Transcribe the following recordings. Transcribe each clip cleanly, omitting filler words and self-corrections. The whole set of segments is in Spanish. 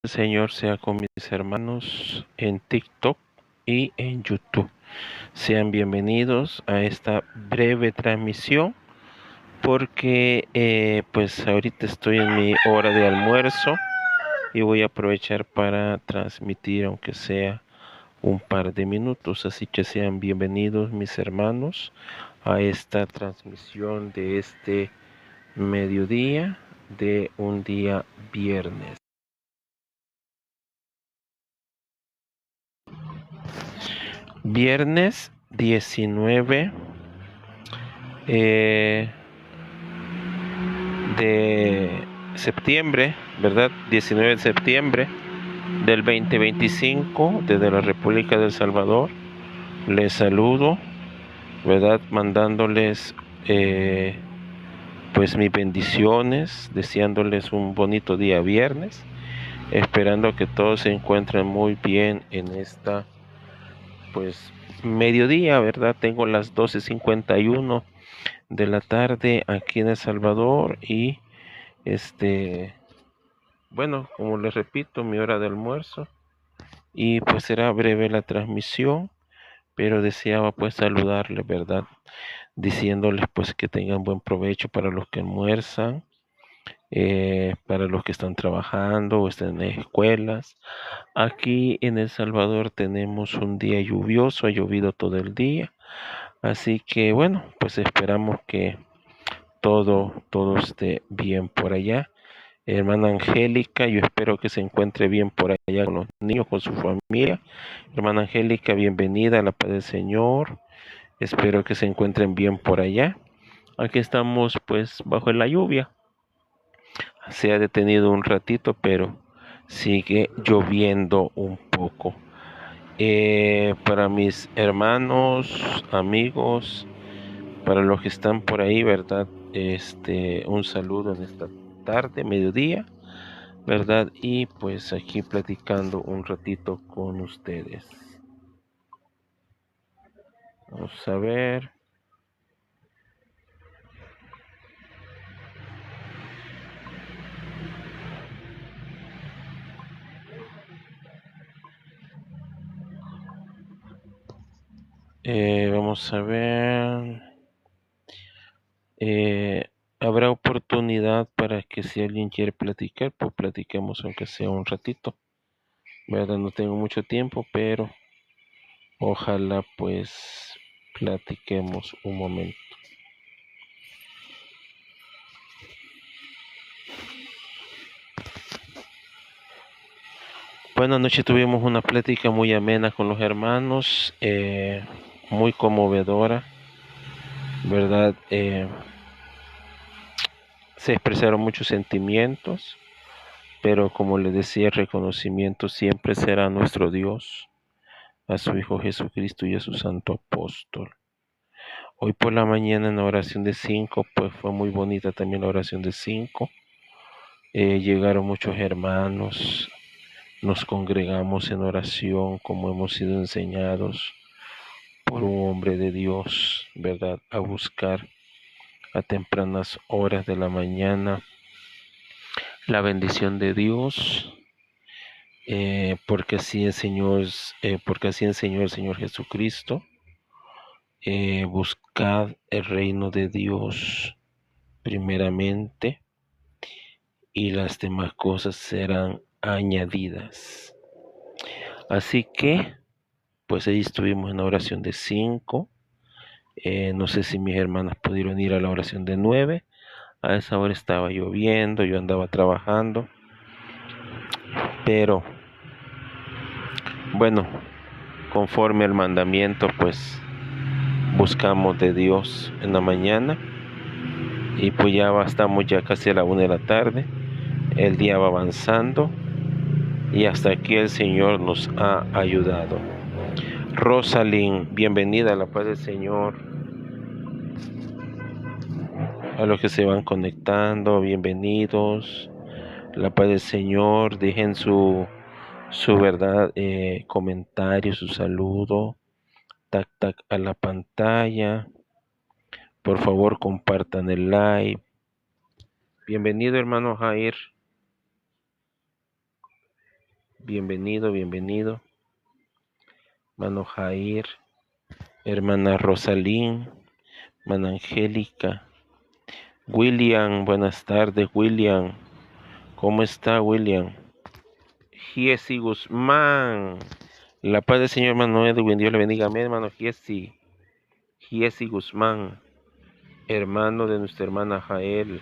El Señor sea con mis hermanos en TikTok y en YouTube. Sean bienvenidos a esta breve transmisión porque pues ahorita estoy en mi hora de almuerzo y voy a aprovechar para transmitir aunque sea un par de minutos. Así que sean bienvenidos mis hermanos a esta transmisión de este mediodía de un día viernes. Viernes 19 de septiembre, ¿verdad? 19 de septiembre del 2025, desde la República del Salvador. Les saludo, ¿verdad? Mandándoles pues mis bendiciones, deseándoles un bonito día viernes, esperando que todos se encuentren muy bien en esta pues mediodía, ¿verdad? Tengo las 12:51 de la tarde aquí en El Salvador y bueno, como les repito, mi hora de almuerzo y pues será breve la transmisión, pero deseaba pues saludarles, ¿verdad? Diciéndoles pues que tengan buen provecho para los que almuerzan, para los que están trabajando o están en escuelas. Aquí en El Salvador tenemos un día lluvioso, ha llovido todo el día, así que bueno, pues esperamos que todo esté bien por allá. Hermana Angélica, yo espero que se encuentre bien por allá con los niños, con su familia. Hermana Angélica, bienvenida a la paz del Señor. Espero que se encuentren bien por allá. Aquí estamos pues bajo la lluvia. Se ha detenido un ratito, pero sigue lloviendo un poco. Para mis hermanos, amigos, para los que están por ahí, ¿verdad? Un saludo en esta tarde, mediodía, ¿verdad? Y pues aquí platicando un ratito con ustedes. Vamos a ver. Vamos a ver. Habrá oportunidad para que si alguien quiere platicar, pues platiquemos aunque sea un ratito. ¿Verdad? No tengo mucho tiempo, pero ojalá pues platiquemos un momento. Bueno, anoche tuvimos una plática muy amena con los hermanos, muy conmovedora, ¿verdad? Se expresaron muchos sentimientos, pero como les decía, el reconocimiento siempre será a nuestro Dios, a su Hijo Jesucristo y a su Santo Apóstol. Hoy por la mañana en la oración de 5, pues fue muy bonita también la oración de 5. Llegaron muchos hermanos, nos congregamos en oración como hemos sido enseñados por un hombre de Dios, ¿verdad? A buscar a tempranas horas de la mañana la bendición de Dios, porque así enseñó el Señor Jesucristo. Buscad el reino de Dios primeramente y las demás cosas serán añadidas. Así que, pues ahí estuvimos en la oración de 5. No sé si mis hermanas pudieron ir a la oración de 9. A esa hora estaba lloviendo, yo andaba trabajando. Pero, bueno, conforme al mandamiento, pues buscamos de Dios en la mañana. Y pues estamos ya casi a la 1 de la tarde. El día va avanzando. Y hasta aquí el Señor nos ha ayudado. Rosalind, bienvenida a la paz del Señor. A los que se van conectando, bienvenidos. La paz del Señor, dejen su verdad, comentario, su saludo, tac tac a la pantalla. Por favor, compartan el live. Bienvenido, hermano Jair. Bienvenido, bienvenido. Hermano Jair, hermana Rosalín, hermana Angélica. William, buenas tardes, William. ¿Cómo está, William? Giesi Guzmán. La paz del Señor, hermano Edwin. Dios le bendiga. Amén, hermano Giesi. Giesi Guzmán, hermano de nuestra hermana Jael.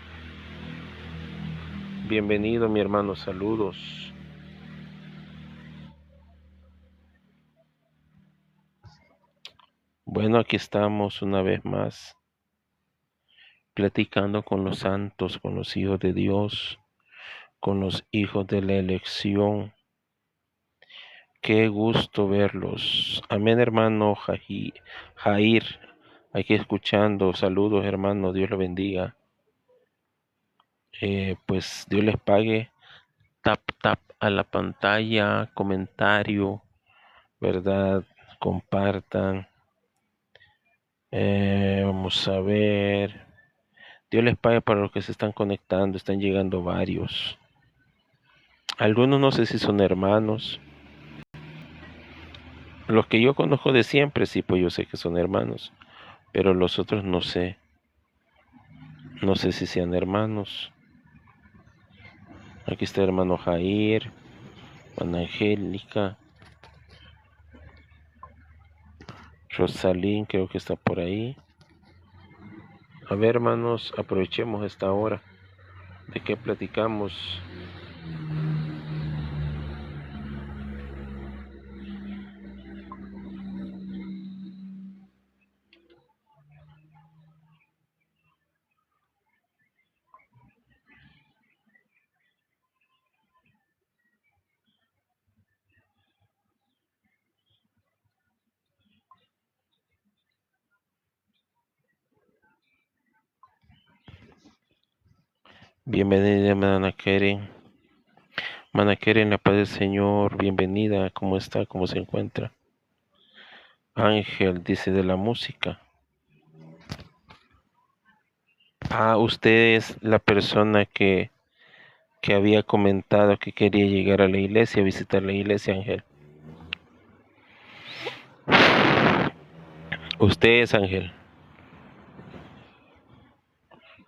Bienvenido, mi hermano. Saludos. Bueno, aquí estamos una vez más, platicando con los santos, con los hijos de Dios, con los hijos de la elección. Qué gusto verlos. Amén, hermano Jair. Aquí escuchando. Saludos, hermano. Dios lo bendiga. Pues Dios les pague. Tap, tap a la pantalla, comentario, ¿verdad? Compartan. Vamos a ver. Dios les pague para los que se están conectando. Están llegando varios. Algunos no sé si son hermanos. Los que yo conozco de siempre, sí, pues yo sé que son hermanos. Pero los otros no sé. No sé si sean hermanos. Aquí está el hermano Jair, hermana Angélica, Rosalín creo que está por ahí. A ver, hermanos, aprovechemos esta hora. ¿De qué platicamos? Bienvenida, hermana Keren. Hermana Keren, la paz del Señor, bienvenida. ¿Cómo está? ¿Cómo se encuentra? Ángel dice de la música. Usted es la persona que había comentado que quería llegar a la iglesia, visitar la iglesia, Ángel. Usted es Ángel.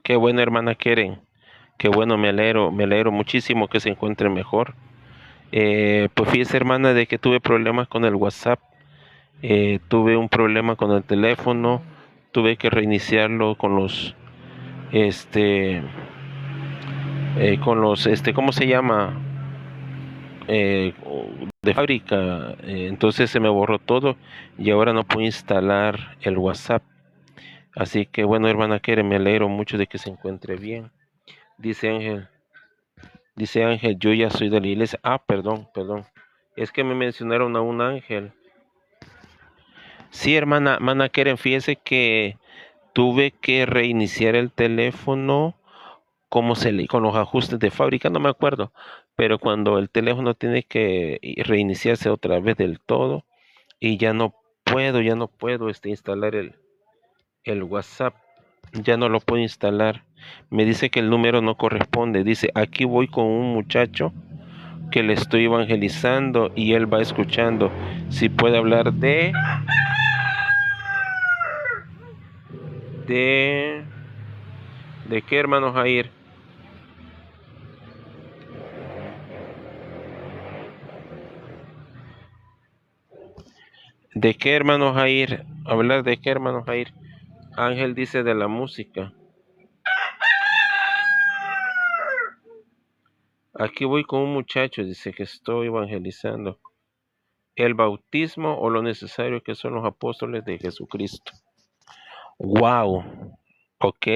Qué bueno, hermana Keren. Qué bueno, me alegro muchísimo que se encuentre mejor. Pues fíjese, hermana, de que tuve problemas con el WhatsApp. Tuve un problema con el teléfono. Tuve que reiniciarlo con los, ¿cómo se llama? De fábrica. Entonces se me borró todo y ahora no puedo instalar el WhatsApp. Así que bueno, hermana Keren, me alegro mucho de que se encuentre bien. Dice Ángel, yo ya soy de la iglesia. Perdón. Es que me mencionaron a un ángel. Sí, hermana Keren, fíjese que tuve que reiniciar el teléfono, con los ajustes de fábrica, no me acuerdo, pero cuando el teléfono tiene que reiniciarse otra vez del todo y ya no puedo instalar el WhatsApp, ya no lo puedo instalar. Me dice que el número no corresponde. Dice, aquí voy con un muchacho que le estoy evangelizando y él va escuchando. Si puede hablar ¿de qué, hermano Jair? ¿De qué, hermano Jair? ¿Hablar de qué, hermano Jair? Ángel dice de la música. Aquí voy con un muchacho, dice que estoy evangelizando. El bautismo o lo necesario que son los apóstoles de Jesucristo. Wow. Ok.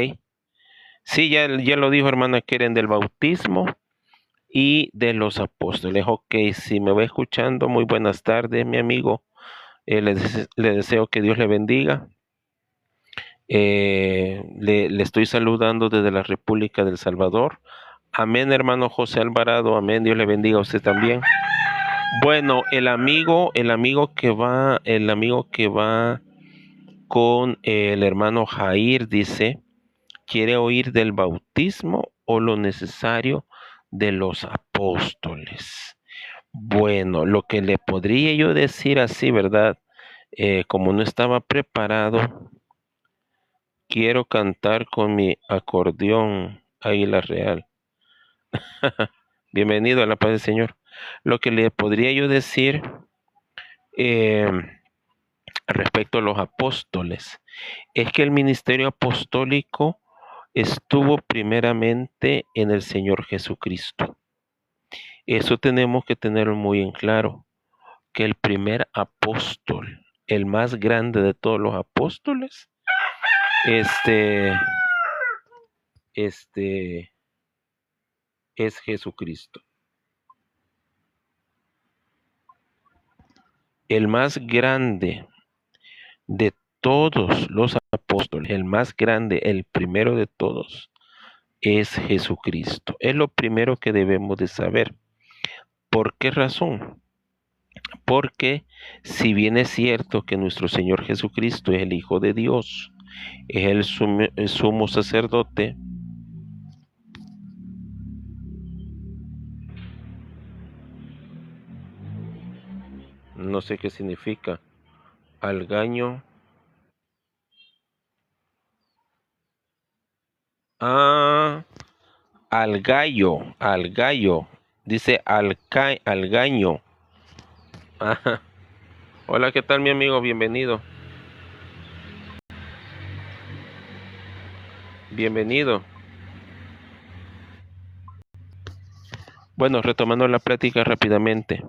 Sí, ya lo dijo hermana Keren del bautismo y de los apóstoles. Ok, si me va escuchando, muy buenas tardes, mi amigo. Le deseo que Dios le bendiga. Le estoy saludando desde la República del Salvador. Amén, hermano José Alvarado. Amén, Dios le bendiga a usted también. Bueno, el amigo que va con el hermano Jair dice, quiere oír del bautismo o lo necesario de los apóstoles. Bueno, lo que le podría yo decir así, ¿verdad? Como no estaba preparado, quiero cantar con mi acordeón Águila Real. Bienvenido a la paz del Señor. Lo que le podría yo decir eh, respecto a los apóstoles es que el ministerio apostólico estuvo primeramente en el Señor Jesucristo. Eso tenemos que tenerlo muy en claro, que el primer apóstol, el más grande de todos los apóstoles, este, este es Jesucristo. El más grande de todos los apóstoles, el más grande, el primero de todos, es Jesucristo. Es lo primero que debemos de saber. ¿Por qué razón? Porque si bien es cierto que nuestro Señor Jesucristo es el Hijo de Dios, es el sumo sacerdote, no sé qué significa, al gaño. Ah, al gallo, dice al gaño. Ajá. Hola, ¿qué tal mi amigo? Bienvenido, bienvenido. Bueno, retomando la plática rápidamente.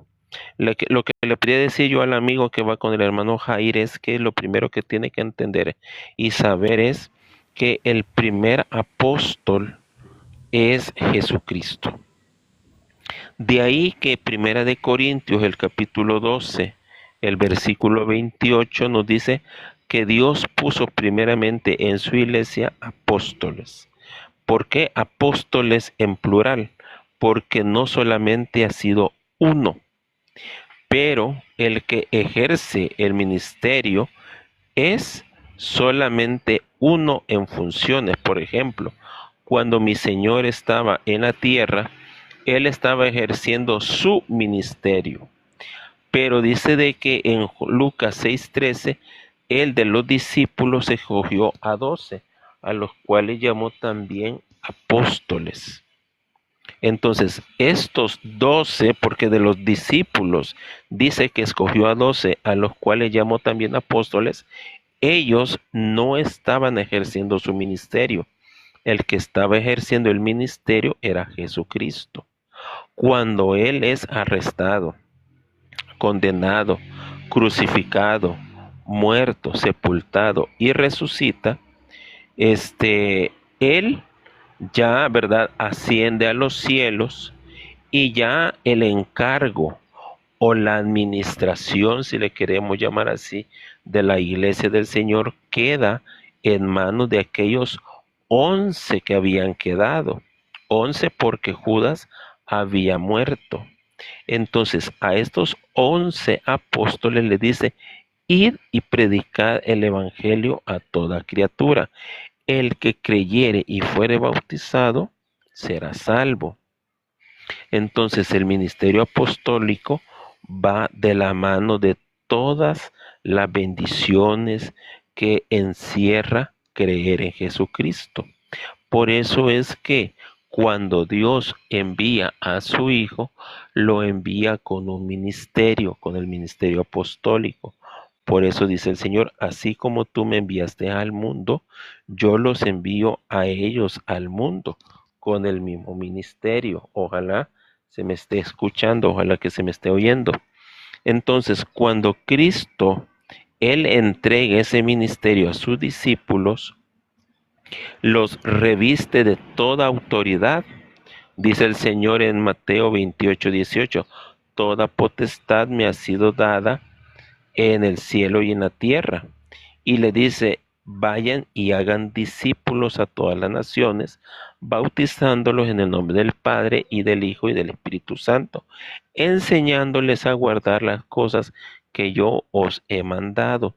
Lo que le quería decir yo al amigo que va con el hermano Jair es que lo primero que tiene que entender y saber es que el primer apóstol es Jesucristo. De ahí que Primera de Corintios, el capítulo 12, el versículo 28 nos dice que Dios puso primeramente en su iglesia apóstoles. ¿Por qué apóstoles en plural? Porque no solamente ha sido uno, pero el que ejerce el ministerio es solamente uno en funciones. Por ejemplo, cuando mi Señor estaba en la tierra, Él estaba ejerciendo su ministerio. Pero dice de que en Lucas 6:13, Él de los discípulos escogió a 12, a los cuales llamó también apóstoles. Entonces, estos 12, porque de los discípulos dice que escogió a 12, a los cuales llamó también apóstoles, ellos no estaban ejerciendo su ministerio. El que estaba ejerciendo el ministerio era Jesucristo. Cuando Él es arrestado, condenado, crucificado, muerto, sepultado y resucita, Él ya, ¿verdad?, asciende a los cielos y ya el encargo o la administración, si le queremos llamar así, de la iglesia del Señor queda en manos de aquellos 11 que habían quedado. 11 porque Judas había muerto. Entonces a estos 11 apóstoles le dice, id y predicad el evangelio a toda criatura. El que creyere y fuere bautizado será salvo. Entonces el ministerio apostólico va de la mano de todas las bendiciones que encierra creer en Jesucristo. Por eso es que cuando Dios envía a su Hijo, lo envía con un ministerio, con el ministerio apostólico. Por eso dice el Señor, así como tú me enviaste al mundo, yo los envío a ellos al mundo con el mismo ministerio. Ojalá se me esté escuchando, ojalá que se me esté oyendo. Entonces, cuando Cristo, Él entrega ese ministerio a sus discípulos, los reviste de toda autoridad. Dice el Señor en Mateo 28:18, toda potestad me ha sido dada en el cielo y en la tierra. Y le dice, vayan y hagan discípulos a todas las naciones, bautizándolos en el nombre del Padre y del Hijo y del Espíritu Santo, enseñándoles a guardar las cosas que yo os he mandado.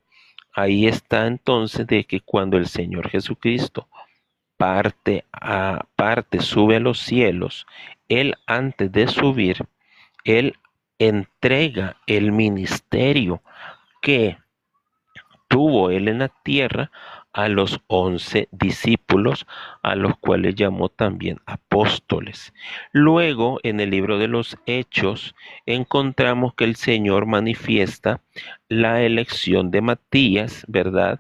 Ahí está entonces de que cuando el Señor Jesucristo parte, sube a los cielos, Él antes de subir, Él entrega el ministerio que tuvo él en la tierra a los 11 discípulos, a los cuales llamó también apóstoles. Luego, en el libro de los Hechos, encontramos que el Señor manifiesta la elección de Matías, ¿verdad?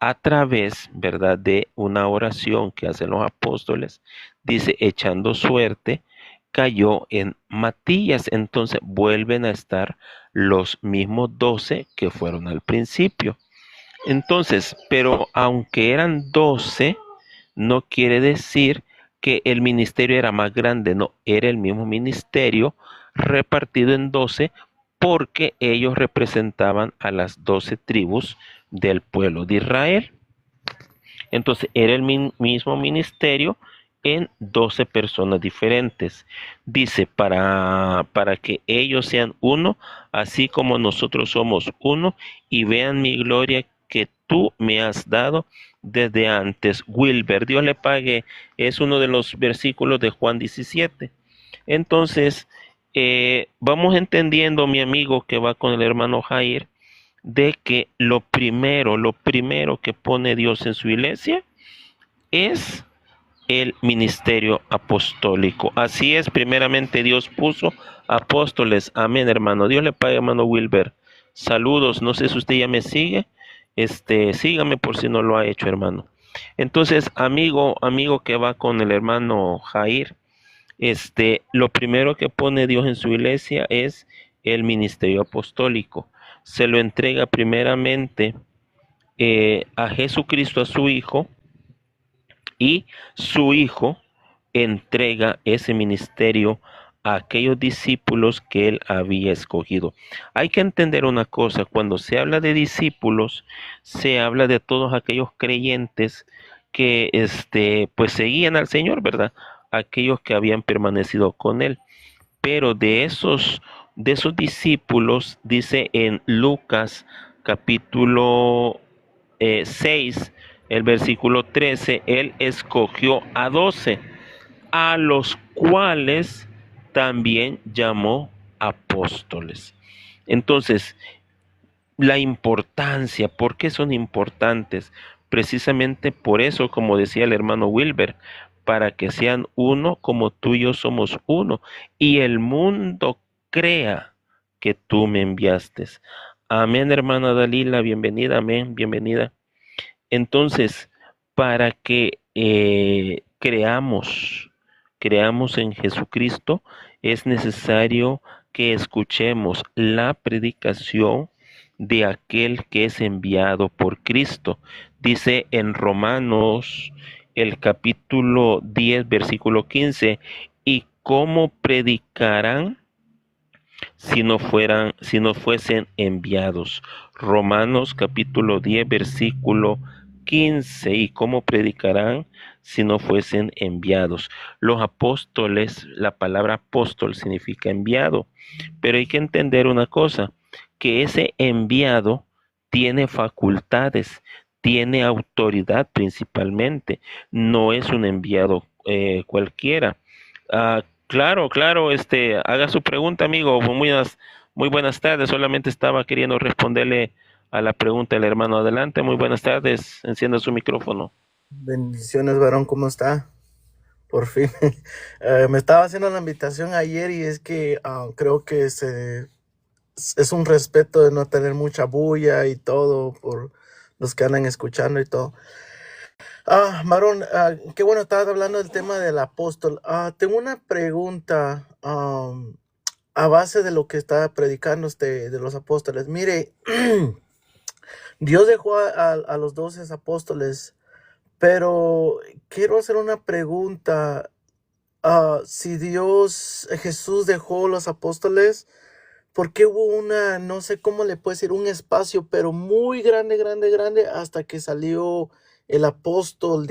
A través, ¿verdad?, de una oración que hacen los apóstoles, dice, echando suerte, cayó en Matías. Entonces vuelven a estar los mismos 12 que fueron al principio. Entonces, pero aunque eran 12, no quiere decir que el ministerio era más grande, no, era el mismo ministerio repartido en 12 porque ellos representaban a las 12 tribus del pueblo de Israel. Entonces, era el mismo ministerio en 12 personas diferentes. Dice, para que ellos sean uno, así como nosotros somos uno, y vean mi gloria que tú me has dado desde antes. Wilber, Dios le pague, es uno de los versículos de Juan 17. Entonces, vamos entendiendo, mi amigo que va con el hermano Jair, de que lo primero que pone Dios en su iglesia es el ministerio apostólico. Así es, primeramente Dios puso apóstoles. Amén, hermano. Dios le pague, hermano Wilber. Saludos, no sé si usted ya me sigue. Sígame por si no lo ha hecho, hermano. Entonces, amigo que va con el hermano Jair, lo primero que pone Dios en su iglesia es el ministerio apostólico. Se lo entrega primeramente a Jesucristo, a su Hijo, y su Hijo entrega ese ministerio a aquellos discípulos que él había escogido. Hay que entender una cosa, cuando se habla de discípulos, se habla de todos aquellos creyentes que pues seguían al Señor, ¿verdad? Aquellos que habían permanecido con él. Pero de esos discípulos, dice en Lucas capítulo 6, el versículo 13, él escogió a 12, a los cuales también llamó apóstoles. Entonces, la importancia, ¿por qué son importantes? Precisamente por eso, como decía el hermano Wilber, para que sean uno como tú y yo somos uno, y el mundo crea que tú me enviaste. Amén, hermana Dalila, bienvenida, amén, bienvenida. Entonces, para que creamos en Jesucristo, es necesario que escuchemos la predicación de aquel que es enviado por Cristo. Dice en Romanos el capítulo 10, versículo 15, ¿y cómo predicarán si no fuesen enviados? Romanos capítulo 10, versículo 15, ¿y cómo predicarán si no fuesen enviados? Los apóstoles, la palabra apóstol significa enviado, pero hay que entender una cosa, que ese enviado tiene facultades, tiene autoridad principalmente, no es un enviado cualquiera. Claro, claro, haga su pregunta, amigo. Muy buenas tardes. Solamente estaba queriendo responderle a la pregunta del hermano. Adelante, muy buenas tardes. Encienda su micrófono. Bendiciones, varón, ¿cómo está? Por fin. Me estaba haciendo la invitación ayer y es que creo que es un respeto de no tener mucha bulla y todo por los que andan escuchando y todo. Varón, qué bueno, estabas hablando del tema del apóstol. Tengo una pregunta a base de lo que estaba predicando de los apóstoles. Mire, Dios dejó a los 12 apóstoles. Pero quiero hacer una pregunta. Si Jesús dejó los apóstoles, ¿por qué hubo no sé cómo le puedo decir, un espacio, pero muy grande, grande, grande, hasta que salió el apóstol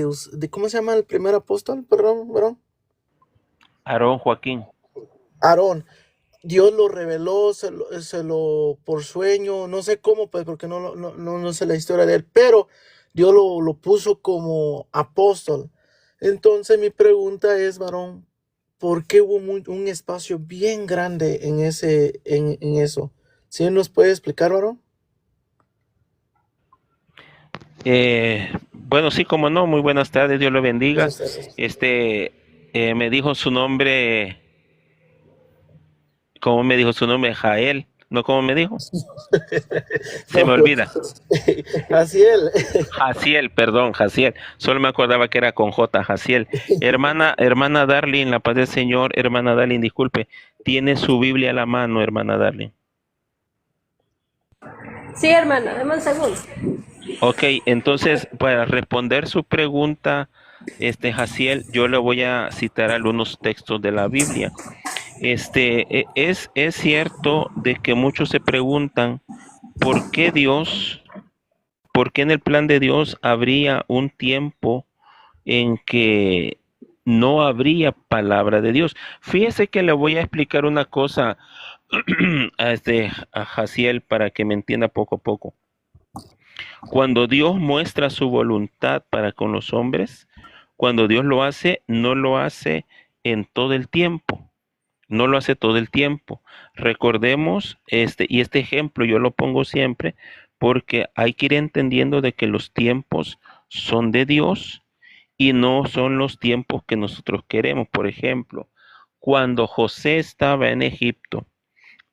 ¿cómo se llama el primer apóstol? Perdón. Aarón Joaquín. Aarón. Dios lo reveló, por sueño, no sé cómo, pues, porque no sé la historia de él, pero Dios lo puso como apóstol. Entonces mi pregunta es, varón, ¿por qué hubo un espacio bien grande en eso? ¿Sí nos puede explicar, varón? Bueno, sí, como no, muy buenas tardes, Dios lo bendiga. Buenas tardes. Me dijo su nombre, ¿cómo me dijo su nombre? Jael, ¿no? ¿Cómo me dijo? Se No, me olvida. así él. Jaciel, perdón, Jaciel. Solo me acordaba que era con J, Jaciel. Hermana Darling, la paz del Señor, hermana Darling, disculpe. ¿Tiene su Biblia a la mano, hermana Darling? Sí, hermano, dame un segundo. Ok, entonces, para responder su pregunta, Jaciel, yo le voy a citar algunos textos de la Biblia. Es cierto de que muchos se preguntan por qué Dios, por qué en el plan de Dios habría un tiempo en que no habría palabra de Dios. Fíjese que le voy a explicar una cosa a Jaciel para que me entienda poco a poco. Cuando Dios muestra su voluntad para con los hombres, cuando Dios lo hace, no lo hace en todo el tiempo. No lo hace todo el tiempo. Recordemos, y este ejemplo yo lo pongo siempre porque hay que ir entendiendo de que los tiempos son de Dios y no son los tiempos que nosotros queremos. Por ejemplo, cuando José estaba en Egipto,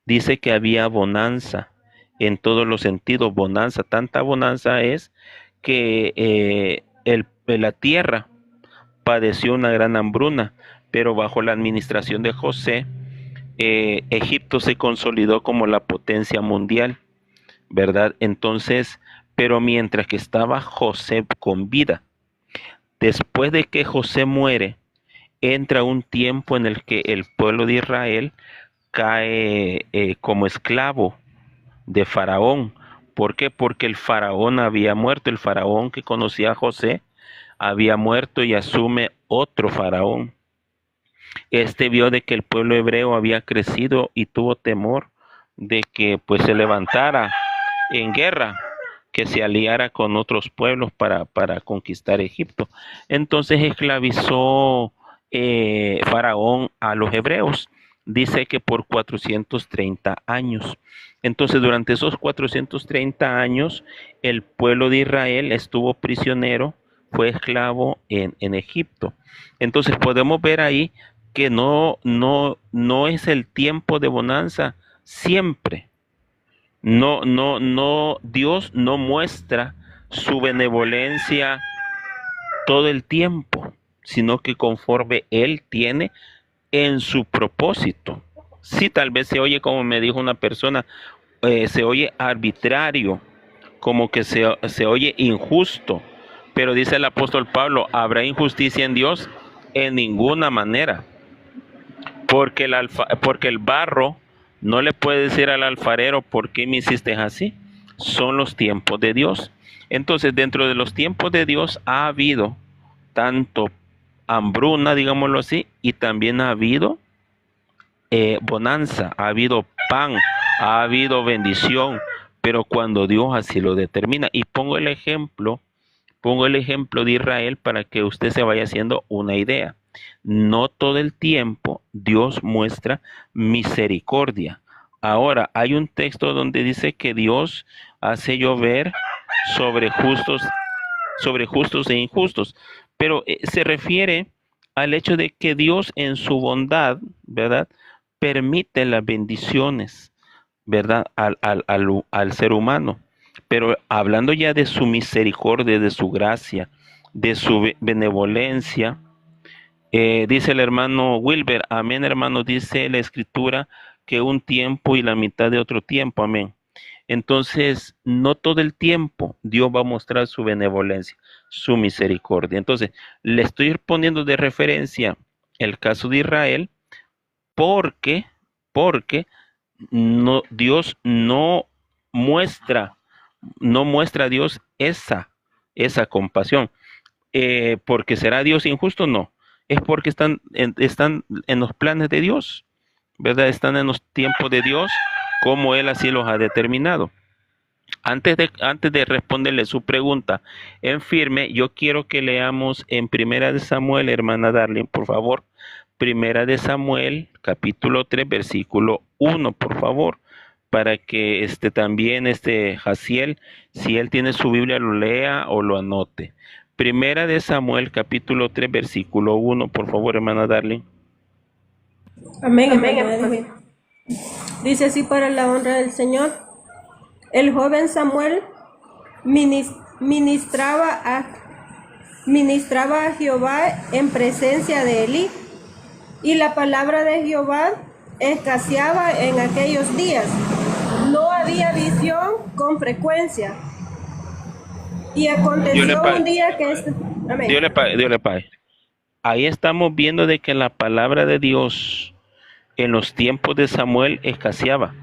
dice que había bonanza en todos los sentidos, bonanza, tanta bonanza es que la tierra padeció una gran hambruna, pero bajo la administración de José, Egipto se consolidó como la potencia mundial, ¿verdad? Entonces, pero mientras que estaba José con vida, después de que José muere, entra un tiempo en el que el pueblo de Israel cae como esclavo de Faraón. ¿Por qué? Porque el Faraón había muerto, el Faraón que conocía a José había muerto y asume otro Faraón. Este vio de que el pueblo hebreo había crecido y tuvo temor de que pues se levantara en guerra, que se aliara con otros pueblos para conquistar Egipto. Entonces esclavizó Faraón a los hebreos. Dice que por 430 años. Entonces durante esos 430 años el pueblo de Israel estuvo prisionero, fue esclavo en Egipto. Entonces podemos ver ahí que no es el tiempo de bonanza siempre. No, Dios no muestra su benevolencia todo el tiempo, sino que conforme Él tiene en su propósito. Sí, tal vez se oye como me dijo una persona, se oye arbitrario, como que se oye injusto, pero dice el apóstol Pablo, ¿habrá injusticia en Dios? En ninguna manera. Porque el barro no le puede decir al alfarero por qué me hiciste así. Son los tiempos de Dios. Entonces, dentro de los tiempos de Dios ha habido tanto hambruna, digámoslo así, y también ha habido bonanza, ha habido pan, ha habido bendición, pero cuando Dios así lo determina. Y pongo el ejemplo de Israel para que usted se vaya haciendo una idea. No todo el tiempo Dios muestra misericordia. Ahora, hay un texto donde dice que Dios hace llover sobre justos e injustos, pero se refiere al hecho de que Dios en su bondad, ¿verdad? Permite las bendiciones, ¿verdad? Al ser humano. Pero hablando ya de su misericordia, de su gracia, de su benevolencia, dice el hermano Wilber, amén hermano, dice la escritura que un tiempo y la mitad de otro tiempo, amén. Entonces, no todo el tiempo Dios va a mostrar su benevolencia, su misericordia. Entonces, le estoy poniendo de referencia el caso de Israel porque, porque Dios muestra, no muestra a Dios esa compasión. Porque será Dios injusto, no. Es porque están en los planes de Dios, ¿verdad? Están en los tiempos de Dios, como Él así los ha determinado. Antes de responderle su pregunta en firme, yo quiero que leamos en Primera de Samuel, hermana Darling, por favor, Primera de Samuel, capítulo 3, versículo 1, por favor, para que también Jaciel, si él tiene su Biblia, lo lea o lo anote. Primera de Samuel, capítulo 3, versículo 1, por favor, hermana Darling. Amén, amén. Dice así para la honra del Señor. El joven Samuel ministraba a Jehová en presencia de Elí, y la palabra de Jehová escaseaba en aquellos días. No había visión con frecuencia. Y aconteció un día que Amén. Dios le pague. Ahí estamos viendo de que la palabra de Dios en los tiempos de Samuel escaseaba.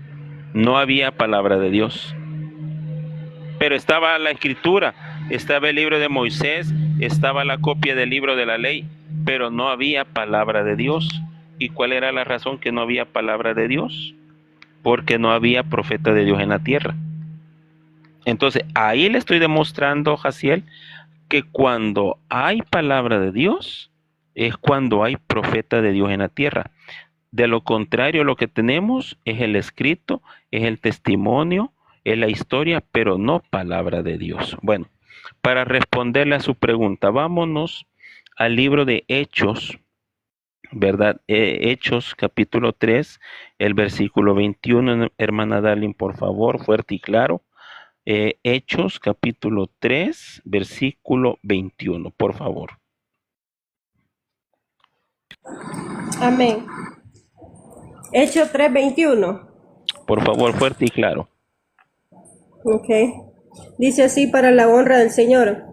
No había palabra de Dios. Pero estaba la escritura, estaba el libro de Moisés, estaba la copia del libro de la ley, pero no había palabra de Dios. ¿Y cuál era la razón que no había palabra de Dios? Porque no había profeta de Dios en la tierra. Entonces, ahí le estoy demostrando, Jaciel, que cuando hay palabra de Dios, es cuando hay profeta de Dios en la tierra. De lo contrario, lo que tenemos es el escrito, es el testimonio, es la historia, pero no palabra de Dios. Bueno, para responderle a su pregunta, vámonos al libro de Hechos, ¿verdad? Hechos capítulo 3, el versículo 21, hermana Darling, por favor, fuerte y claro. Hechos capítulo 3, versículo 21, por favor. Amén. Hechos 3:21. Por favor, fuerte y claro. Ok. Dice así para la honra del Señor.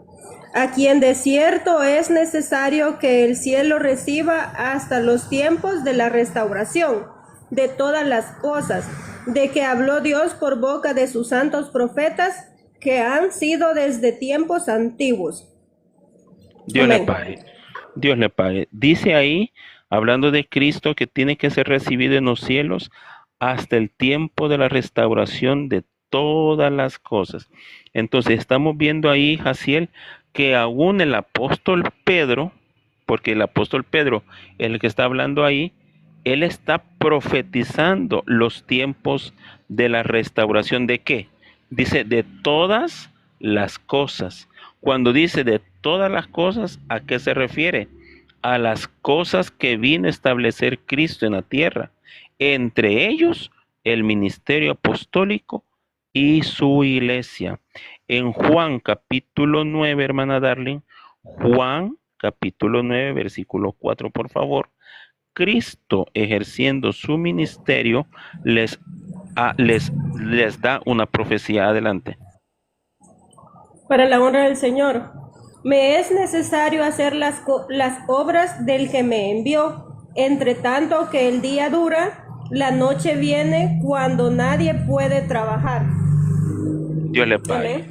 A quien de cierto es necesario que el cielo reciba hasta los tiempos de la restauración de todas las cosas, de que habló Dios por boca de sus santos profetas, que han sido desde tiempos antiguos. Dios le pague. Dios le pague. Dice ahí, hablando de Cristo, que tiene que ser recibido en los cielos hasta el tiempo de la restauración de todas las cosas. Entonces estamos viendo ahí, Jaciel, que aún el apóstol Pedro, porque el apóstol Pedro, el que está hablando ahí, él está profetizando los tiempos de la restauración. ¿De qué? Dice, de todas las cosas. Cuando dice de todas las cosas, ¿a qué se refiere? A las cosas que vino a establecer Cristo en la tierra. Entre ellos, el ministerio apostólico y su iglesia. En Juan capítulo 9, hermana Darling, Juan capítulo 9, versículo 4, por favor. Cristo, ejerciendo su ministerio, les da una profecía. Adelante. Para la honra del Señor. Me es necesario hacer las obras del que me envió. Entre tanto que el día dura, la noche viene cuando nadie puede trabajar. Dios le pague.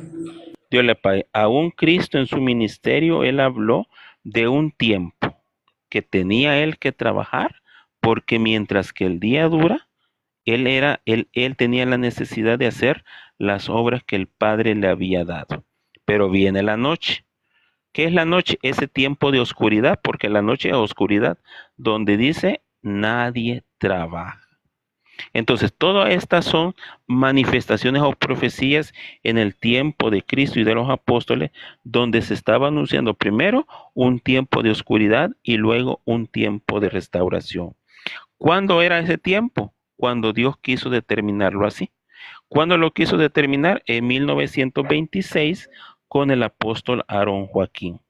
Dios le pague. Aún Cristo en su ministerio, él habló de un tiempo que tenía él que trabajar, porque mientras que el día dura, él tenía la necesidad de hacer las obras que el Padre le había dado. Pero viene la noche. ¿Qué es la noche? Ese tiempo de oscuridad, porque la noche es oscuridad, donde dice nadie trabaja. Entonces, todas estas son manifestaciones o profecías en el tiempo de Cristo y de los apóstoles, donde se estaba anunciando primero un tiempo de oscuridad y luego un tiempo de restauración. ¿Cuándo era ese tiempo? Cuando Dios quiso determinarlo así. ¿Cuándo lo quiso determinar? En 1926 con el apóstol Aarón Joaquín.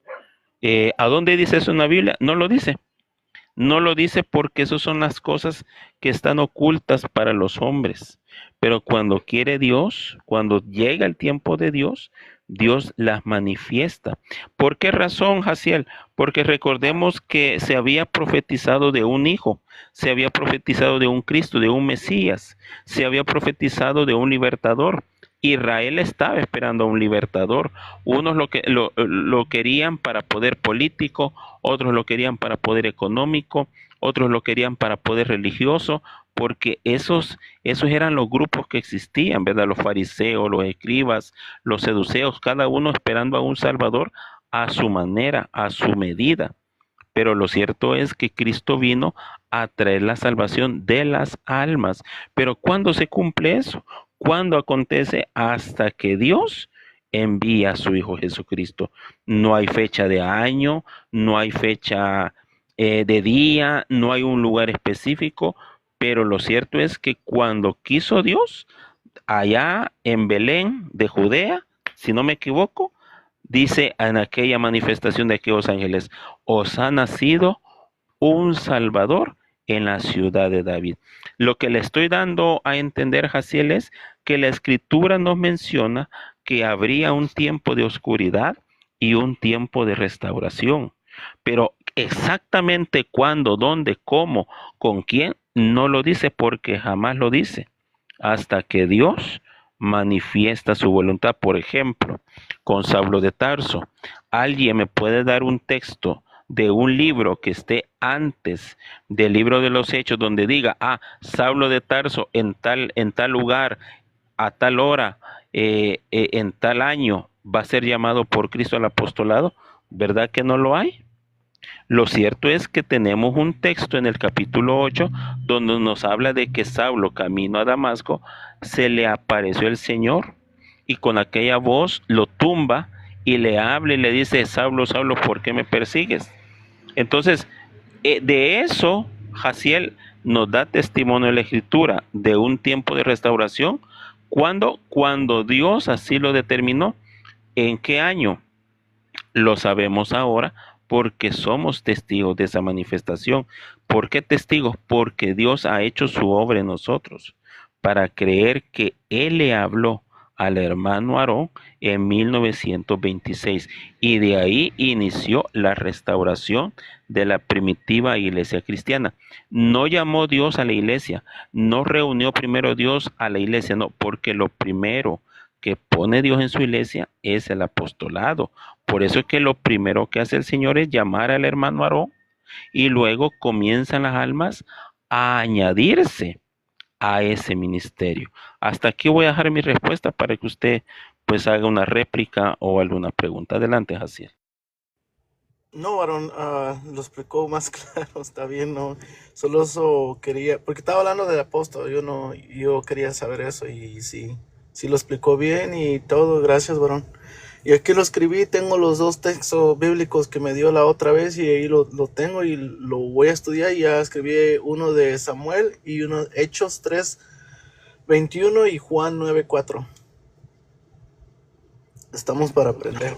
¿A dónde dice eso en la Biblia? No lo dice. No lo dice porque esas son las cosas que están ocultas para los hombres. Pero cuando quiere Dios, cuando llega el tiempo de Dios, Dios las manifiesta. ¿Por qué razón, Jaciel? Porque recordemos que se había profetizado de un hijo, se había profetizado de un Cristo, de un Mesías, se había profetizado de un libertador. Israel estaba esperando a un libertador. Unos lo querían para poder político, otros lo querían para poder económico, otros lo querían para poder religioso, porque esos eran los grupos que existían, ¿verdad? Los fariseos, los escribas, los seduceos, cada uno esperando a un salvador a su manera, a su medida. pero lo cierto es que Cristo vino a traer la salvación de las almas. Pero ¿cuándo se cumple eso? ¿Cuándo acontece? Hasta que Dios envía a su Hijo Jesucristo. No hay fecha de año, no hay fecha de día, no hay un lugar específico, pero lo cierto es que cuando quiso Dios, allá en Belén de Judea, si no me equivoco, dice en aquella manifestación de aquellos ángeles, os ha nacido un Salvador en la ciudad de David. Lo que le estoy dando a entender, Jaciel, es que la escritura nos menciona que habría un tiempo de oscuridad y un tiempo de restauración. Pero exactamente cuándo, dónde, cómo, con quién, no lo dice porque jamás lo dice. Hasta que Dios manifiesta su voluntad. Por ejemplo, con Saulo de Tarso, ¿alguien me puede dar un texto de un libro que esté antes del libro de los Hechos donde diga, Saulo de Tarso en tal lugar, a tal hora, en tal año, va a ser llamado por Cristo al apostolado? ¿Verdad que no lo hay? Lo cierto es que tenemos un texto en el capítulo 8 donde nos habla de que Saulo, camino a Damasco, se le apareció el Señor y con aquella voz lo tumba y le habla y le dice, Saulo, Saulo, ¿por qué me persigues? Entonces, de eso, Jaciel nos da testimonio en la Escritura de un tiempo de restauración. Cuando Dios así lo determinó. ¿En qué año? Lo sabemos ahora porque somos testigos de esa manifestación. ¿Por qué testigos? Porque Dios ha hecho su obra en nosotros para creer que Él le habló al hermano Aarón en 1926 y de ahí inició la restauración de la primitiva iglesia cristiana. No llamó Dios a la iglesia, no reunió primero Dios a la iglesia, no, porque lo primero que pone Dios en su iglesia es el apostolado. Por eso es que lo primero que hace el Señor es llamar al hermano Aarón y luego comienzan las almas a añadirse a ese ministerio. Hasta aquí voy a dejar mi respuesta para que usted pues haga una réplica o alguna pregunta. Adelante, Jaciel. No, varón, lo explicó más claro, está bien, no. Solo eso quería, porque estaba hablando del apóstol, yo quería saber eso y sí, sí lo explicó bien y todo, gracias, varón. Y aquí lo escribí, tengo los dos textos bíblicos que me dio la otra vez y ahí lo tengo y lo voy a estudiar. Y ya escribí uno de Samuel y uno Hechos 3:21 y Juan 9:4. Estamos para aprender.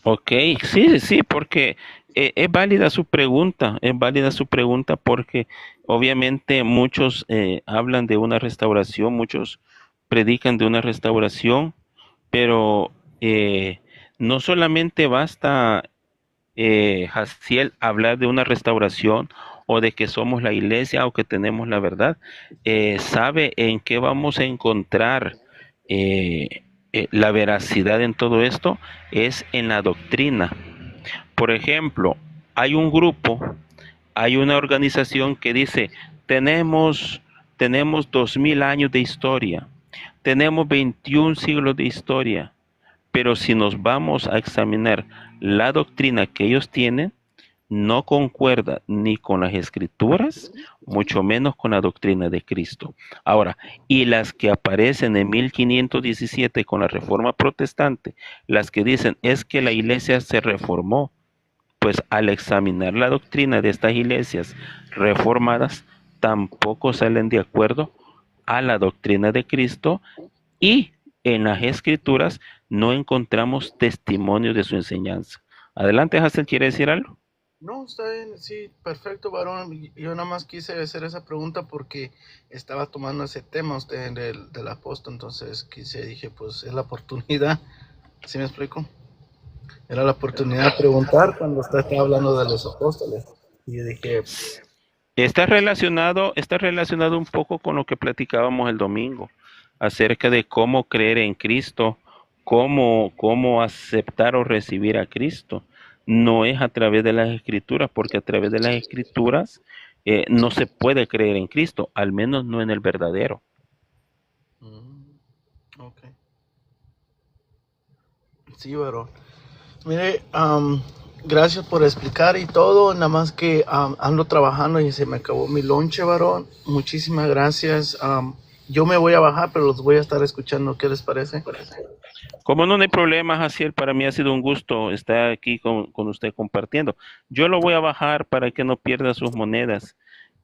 Ok, sí, sí, porque es válida su pregunta, porque obviamente muchos hablan de una restauración, muchos predican de una restauración, pero no solamente basta, Jaciel, hablar de una restauración o de que somos la iglesia o que tenemos la verdad. ¿Sabe en qué vamos a encontrar la veracidad en todo esto? Es en la doctrina. Por ejemplo, hay un grupo, hay una organización que dice, tenemos 2000 años de historia, tenemos 21 siglos de historia, pero si nos vamos a examinar la doctrina que ellos tienen, no concuerda ni con las escrituras, mucho menos con la doctrina de Cristo. Ahora, y las que aparecen en 1517 con la Reforma Protestante, las que dicen es que la iglesia se reformó, pues al examinar la doctrina de estas iglesias reformadas, tampoco salen de acuerdo a la doctrina de Cristo y en las escrituras no encontramos testimonio de su enseñanza. Adelante, Hassel, ¿quiere decir algo? No, está bien, sí, perfecto, varón. Yo nada más quise hacer esa pregunta porque estaba tomando ese tema usted del apóstol, entonces dije, pues es la oportunidad. ¿Sí me explico? Era la oportunidad de preguntar cuando usted estaba hablando de los apóstoles. Y yo dije, Está relacionado un poco con lo que platicábamos el domingo acerca de cómo creer en Cristo, cómo aceptar o recibir a Cristo. No es a través de las escrituras, porque a través de las escrituras no se puede creer en Cristo, al menos no en el verdadero. ok. Sí, varón. Mire, Gracias por explicar y todo. Nada más que ando trabajando y se me acabó mi lonche, varón. Muchísimas gracias. Yo me voy a bajar, pero los voy a estar escuchando. ¿Qué les parece? Como no hay problemas, Jaciel, para mí ha sido un gusto estar aquí con usted compartiendo. Yo lo voy a bajar para que no pierda sus monedas.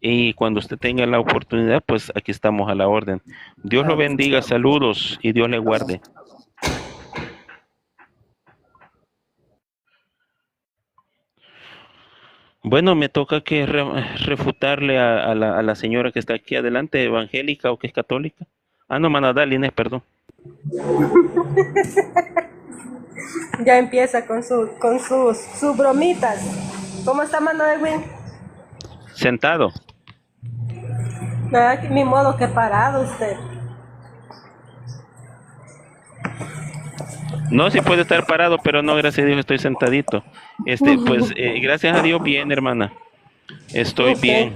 Y cuando usted tenga la oportunidad, pues aquí estamos a la orden. Dios lo bendiga, saludos y Dios le guarde. Bueno, me toca que refutarle a la señora que está aquí adelante, evangélica o que es católica. Ah, no, Manadal, Inés, perdón. Ya empieza con sus bromitas. ¿Cómo está, Mano Edwin? Sentado. Nada, mi modo que parado usted. No, sí puede estar parado, pero no, gracias a Dios estoy sentadito. Pues, gracias a Dios, bien, hermana. Estoy bien.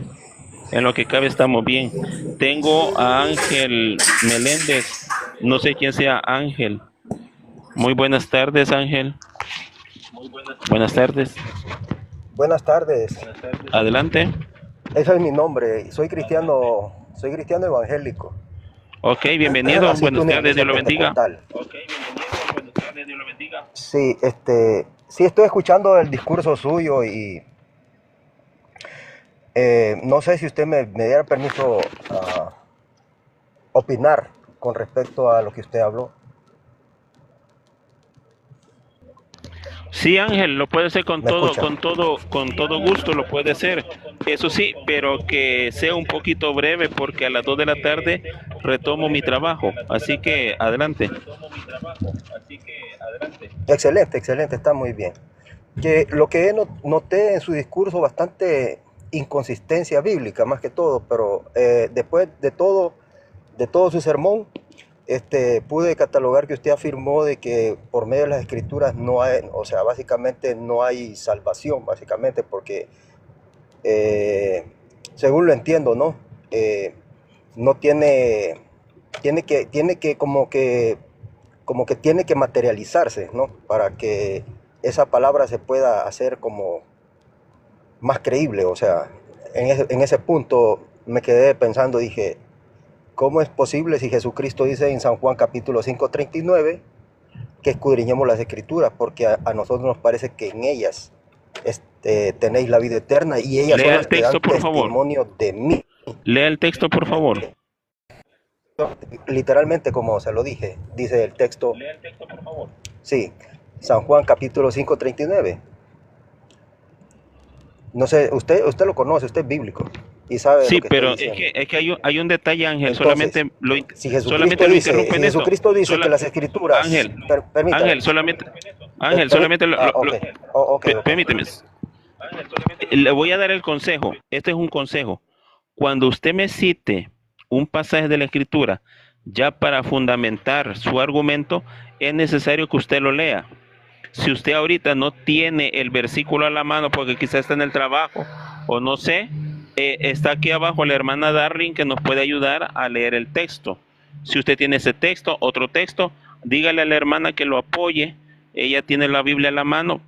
En lo que cabe estamos bien. Tengo a Ángel Meléndez. No sé quién sea Ángel. Muy buenas tardes, Ángel. Buenas tardes. Buenas tardes. Adelante. Ese es mi nombre. Soy cristiano evangélico. Ok, bienvenido. Así Buenas tú me tardes, Dios lo bendiga. Sí, sí estoy escuchando el discurso suyo y no sé si usted me diera permiso a opinar con respecto a lo que usted habló. Sí, Ángel, lo puede hacer con ¿Me todo, escucha? con todo gusto, lo puede hacer. Eso sí, pero que sea un poquito breve porque a las 2 de la tarde retomo mi trabajo. Así que adelante. Excelente, excelente, está muy bien. Que lo que noté en su discurso bastante inconsistencia bíblica más que todo, pero después de todo su sermón, pude catalogar que usted afirmó de que por medio de las escrituras no hay, o sea, básicamente no hay salvación, básicamente, porque según lo entiendo, ¿no? No tiene que tiene que materializarse, ¿no? Para que esa palabra se pueda hacer como más creíble, o sea, en ese punto me quedé pensando, dije, ¿cómo es posible si Jesucristo dice en San Juan capítulo 5:39 que escudriñemos las escrituras? Porque a nosotros nos parece que en ellas tenéis la vida eterna y ellas son Lea las el que dan texto, por favor. testimonio de mí. Lea el texto, por favor. Literalmente como se lo dije, dice el texto. Lea el texto, por favor. Sí, San Juan capítulo 5:39. No sé, usted lo conoce, usted es bíblico y sabe Sí, lo que pero estoy diciendo. es que hay un detalle, Ángel. Entonces, Solamente si solamente lo interrumpen esto. Jesucristo dice que las escrituras... Ángel, permítame. Ángel, solamente permíteme. Le voy a dar el consejo. Este es un consejo. Cuando usted me cite un pasaje de la Escritura, ya para fundamentar su argumento, es necesario que usted lo lea. Si usted ahorita no tiene el versículo a la mano porque quizás está en el trabajo o no sé, está aquí abajo la hermana Darling que nos puede ayudar a leer el texto. Si usted tiene ese texto, otro texto, dígale a la hermana que lo apoye. Ella tiene la Biblia a la mano.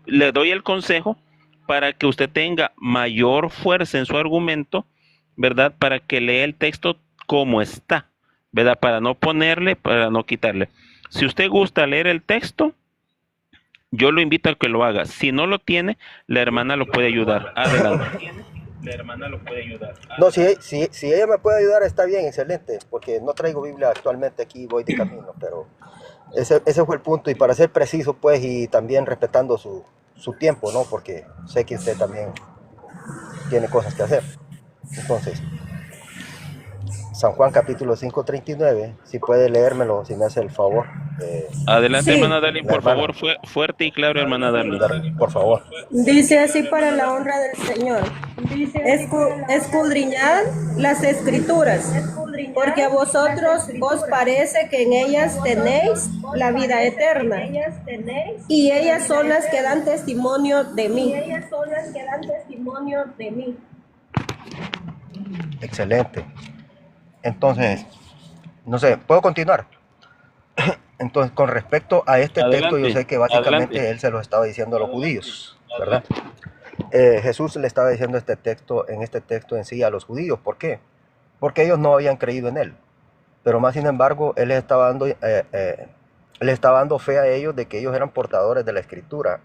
Le doy el consejo para que usted tenga mayor fuerza en su argumento, ¿verdad? Para que lea el texto como está, ¿verdad? Para no ponerle, para no quitarle. Si usted gusta leer el texto, yo lo invito a que lo haga. Si no lo tiene, la hermana lo puede ayudar. Adelante. No, si ella me puede ayudar está bien, excelente, porque no traigo Biblia actualmente aquí, voy de camino, pero ese fue el punto. Y para ser preciso, pues, y también respetando su tiempo, ¿no? Porque sé que usted también tiene cosas que hacer. Entonces, San Juan capítulo 5:39, si puede leérmelo, si me hace el favor. Adelante, Sí. hermana Darling, por favor, fuerte y claro, hermana Darling. Por favor. Dice así para la honra del Señor. Escudriñad las escrituras, porque a vosotros os parece que en ellas tenéis la vida eterna, y ellas son las que dan testimonio de mí. Excelente. Entonces, no sé, ¿puedo continuar? Entonces, con respecto a este texto, yo Adelante, sé que básicamente adelante. él se lo estaba diciendo a los judíos, ¿verdad? Jesús le estaba diciendo este texto en sí a los judíos. ¿Por qué? Porque ellos no habían creído en él. Pero más sin embargo, él les estaba dando fe a ellos de que ellos eran portadores de la Escritura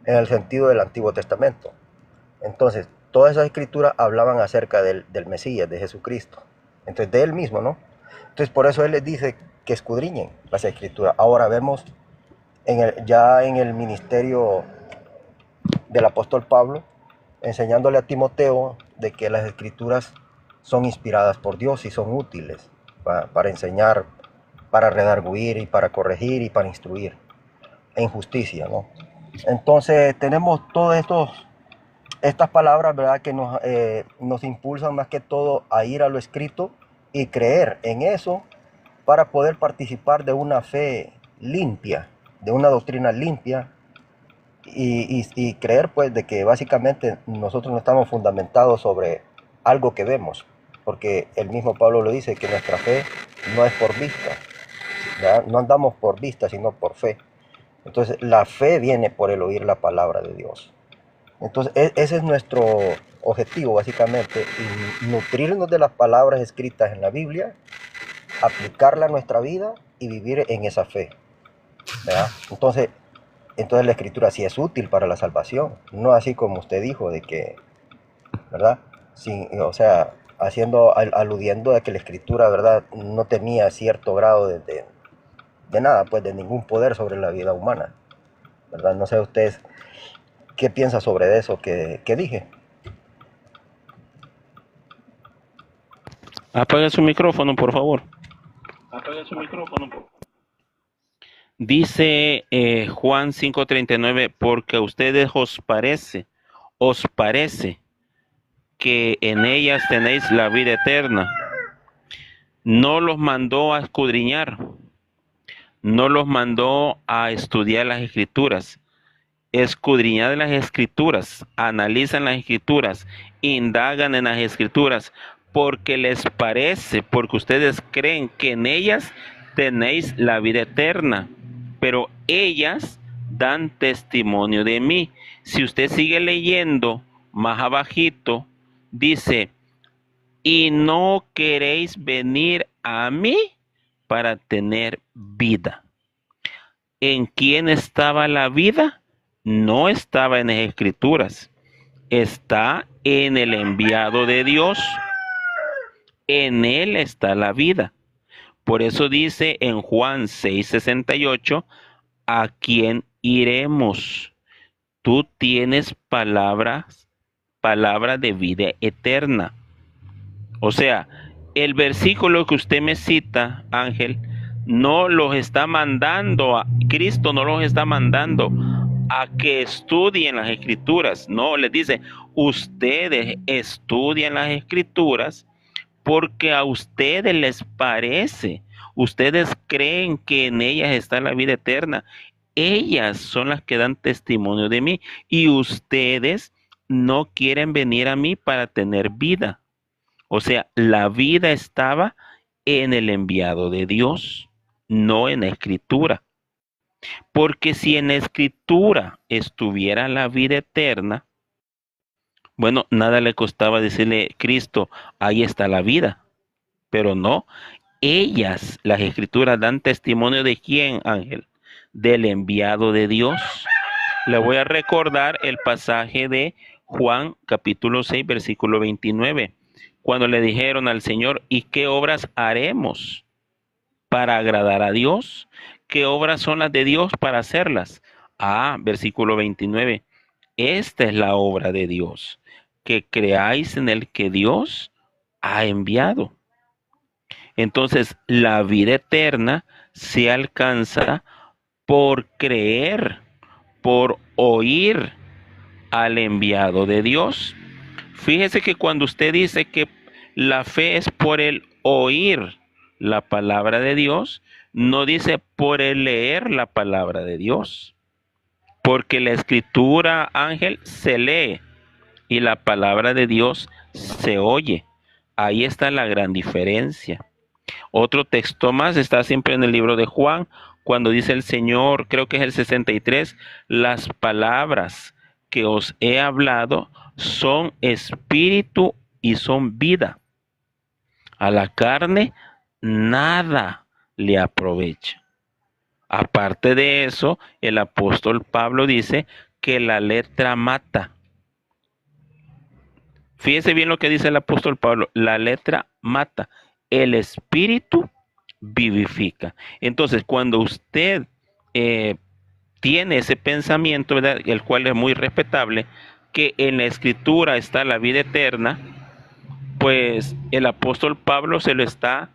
en el sentido del Antiguo Testamento. Entonces, todas esas escrituras hablaban acerca del Mesías, de Jesucristo. Entonces, de él mismo, ¿no? Entonces, por eso él les dice que escudriñen las escrituras. Ahora vemos ya en el ministerio del apóstol Pablo, enseñándole a Timoteo de que las escrituras son inspiradas por Dios y son útiles para enseñar, para redarguir y para corregir y para instruir en justicia, ¿no? Entonces tenemos todas estas palabras, ¿verdad?, que nos impulsan más que todo a ir a lo escrito y creer en eso para poder participar de una fe limpia, de una doctrina limpia, y creer pues de que básicamente nosotros no estamos fundamentados sobre algo que vemos, porque el mismo Pablo lo dice, que nuestra fe no es por vista, ¿verdad? No andamos por vista, sino por fe. Entonces la fe viene por el oír la palabra de Dios. Entonces ese es nuestro objetivo básicamente, y nutrirnos de las palabras escritas en la Biblia, aplicarla a nuestra vida y vivir en esa fe, ¿verdad? Entonces la escritura sí es útil para la salvación, no así como usted dijo, de que, ¿verdad? O sea, aludiendo a que la escritura, ¿verdad?, no tenía cierto grado de nada, pues de ningún poder sobre la vida humana, ¿verdad? No sé ustedes qué piensan sobre eso que dije. Apague su micrófono, por favor. Dice Juan 5:39, porque a ustedes os parece que en ellas tenéis la vida eterna. No los mandó a escudriñar, no los mandó a estudiar las escrituras. Escudriñad las escrituras, analizan las escrituras, indagan en las escrituras, porque les parece, porque ustedes creen que en ellas tenéis la vida eterna, pero ellas dan testimonio de mí. Si usted sigue leyendo más abajito, dice, y no queréis venir a mí para tener vida. ¿En quién estaba la vida? No estaba en las escrituras, está en el enviado de Dios. En él está la vida. Por eso dice en Juan 6:68, ¿a quién iremos? Tú tienes palabra de vida eterna. O sea, el versículo que usted me cita, Ángel, no los está mandando, Cristo no los está mandando a que estudien las escrituras. No, les dice, ustedes estudian las escrituras porque a ustedes les parece, ustedes creen que en ellas está la vida eterna. Ellas son las que dan testimonio de mí y ustedes no quieren venir a mí para tener vida. O sea, la vida estaba en el enviado de Dios, no en la escritura. Porque si en la escritura estuviera la vida eterna, bueno, nada le costaba decirle, Cristo, ahí está la vida. Pero no, ellas, las escrituras, dan testimonio de quién, Ángel, del enviado de Dios. Le voy a recordar el pasaje de Juan capítulo 6, versículo 29, cuando le dijeron al Señor, ¿y qué obras haremos para agradar a Dios? ¿Qué obras son las de Dios para hacerlas? Versículo 29, esta es la obra de Dios, que creáis en el que Dios ha enviado. Entonces, la vida eterna se alcanza por creer, por oír al enviado de Dios. Fíjese que cuando usted dice que la fe es por el oír la palabra de Dios, no dice por el leer la palabra de Dios. Porque la escritura, Ángel, se lee y la palabra de Dios se oye. Ahí está la gran diferencia. Otro texto más está siempre en el libro de Juan, cuando dice el Señor, creo que es el 63, las palabras que os he hablado son espíritu y son vida. A la carne nada le aprovecha. Aparte de eso, el apóstol Pablo dice que la letra mata. Fíjese bien lo que dice el apóstol Pablo, la letra mata, el espíritu vivifica. Entonces, cuando usted tiene ese pensamiento, ¿verdad?, el cual es muy respetable, que en la escritura está la vida eterna, pues el apóstol Pablo se lo está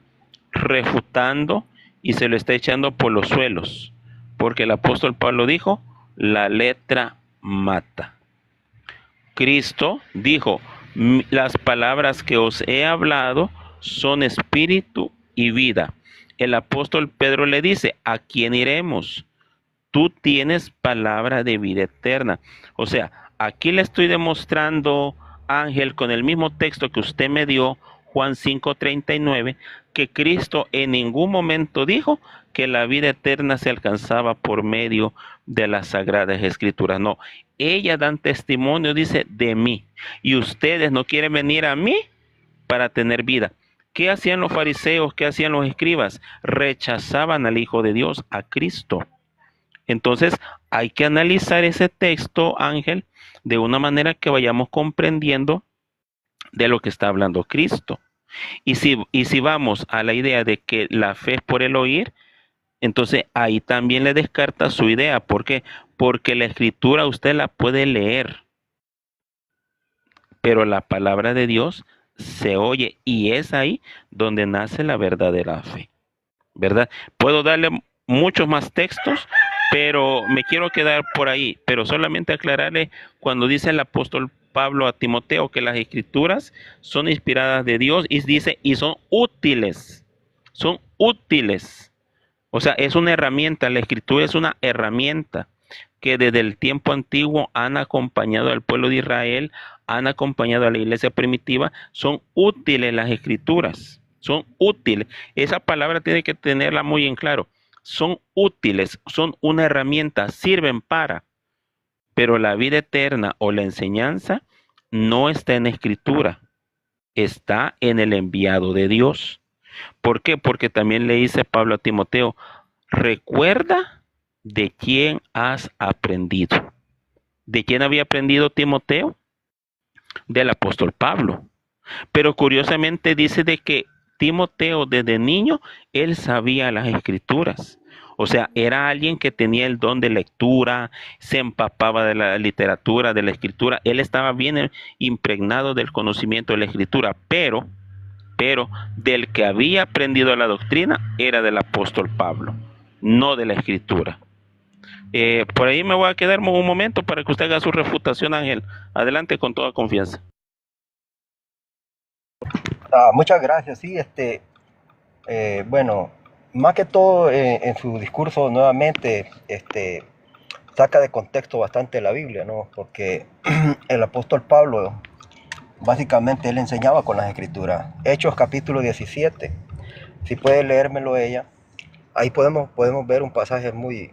refutando y se lo está echando por los suelos, porque el apóstol Pablo dijo, la letra mata. Cristo dijo, las palabras que os he hablado son espíritu y vida. El apóstol Pedro le dice, ¿a quién iremos? Tú tienes palabra de vida eterna. O sea, aquí le estoy demostrando, Ángel, con el mismo texto que usted me dio, Juan 5:39, que Cristo en ningún momento dijo que la vida eterna se alcanzaba por medio de las sagradas escrituras. No, ellas dan testimonio, dice, de mí. Y ustedes no quieren venir a mí para tener vida. ¿Qué hacían los fariseos? ¿Qué hacían los escribas? Rechazaban al Hijo de Dios, a Cristo. Entonces, hay que analizar ese texto, Ángel, de una manera que vayamos comprendiendo de lo que está hablando Cristo. Y si vamos a la idea de que la fe es por el oír, entonces ahí también le descarta su idea. ¿Por qué? Porque la escritura usted la puede leer, pero la palabra de Dios se oye y es ahí donde nace la verdadera fe, ¿verdad? Puedo darle muchos más textos, pero me quiero quedar por ahí, pero solamente aclararle cuando dice el apóstol Pablo a Timoteo que las escrituras son inspiradas de Dios y dice, y son útiles, son útiles. O sea, es una herramienta, la escritura es una herramienta que desde el tiempo antiguo han acompañado al pueblo de Israel, han acompañado a la iglesia primitiva, son útiles las escrituras, son útiles. Esa palabra tiene que tenerla muy en claro. Son útiles, son una herramienta, sirven para, pero la vida eterna o la enseñanza no está en escritura, está en el enviado de Dios. ¿Por qué? Porque también le dice Pablo a Timoteo, recuerda de quién has aprendido. ¿De quién había aprendido Timoteo? Del apóstol Pablo. Pero curiosamente dice de que Timoteo desde niño, él sabía las escrituras. O sea, era alguien que tenía el don de lectura, se empapaba de la literatura, de la escritura. Él estaba bien impregnado del conocimiento de la escritura, pero del que había aprendido la doctrina era del apóstol Pablo, no de la escritura. Por ahí me voy a quedar un momento para que usted haga su refutación, Ángel. Adelante con toda confianza. Muchas gracias. Sí, bueno, más que todo en su discurso nuevamente, saca de contexto bastante la Biblia, ¿no? Porque el apóstol Pablo, básicamente él enseñaba con las escrituras. Hechos capítulo 17, si puede leérmelo ella, ahí podemos ver un pasaje muy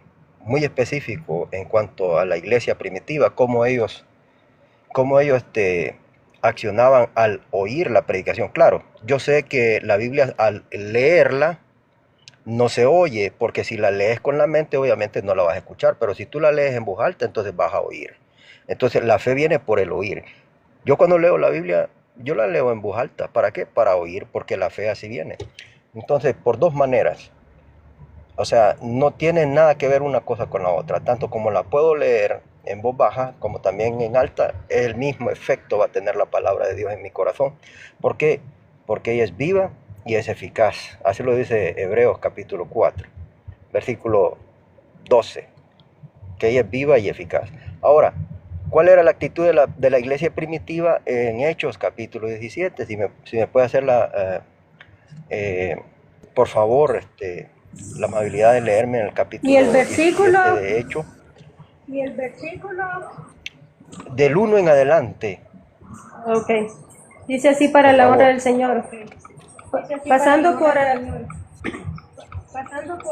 específico en cuanto a la iglesia primitiva, cómo ellos accionaban al oír la predicación. Claro, yo sé que la Biblia al leerla no se oye, porque si la lees con la mente obviamente no la vas a escuchar, pero si tú la lees en voz alta entonces vas a oír. Entonces la fe viene por el oír. Yo cuando leo la Biblia, yo la leo en voz alta. ¿Para qué? Para oír, porque la fe así viene. Entonces, por dos maneras. O sea, no tiene nada que ver una cosa con la otra. Tanto como la puedo leer en voz baja, como también en alta, el mismo efecto va a tener la palabra de Dios en mi corazón. ¿Por qué? Porque ella es viva y es eficaz. Así lo dice Hebreos capítulo 4, versículo 12. Que ella es viva y eficaz. Ahora, ¿cuál era la actitud de la iglesia primitiva en Hechos capítulo 17? Si me puede hacer por favor, la amabilidad de leerme en el capítulo ¿Y el versículo? 17 de Hechos. ¿Y el versículo? Del 1 en adelante. Ok. Dice así para Por la honra favor. del Señor. Pasando por,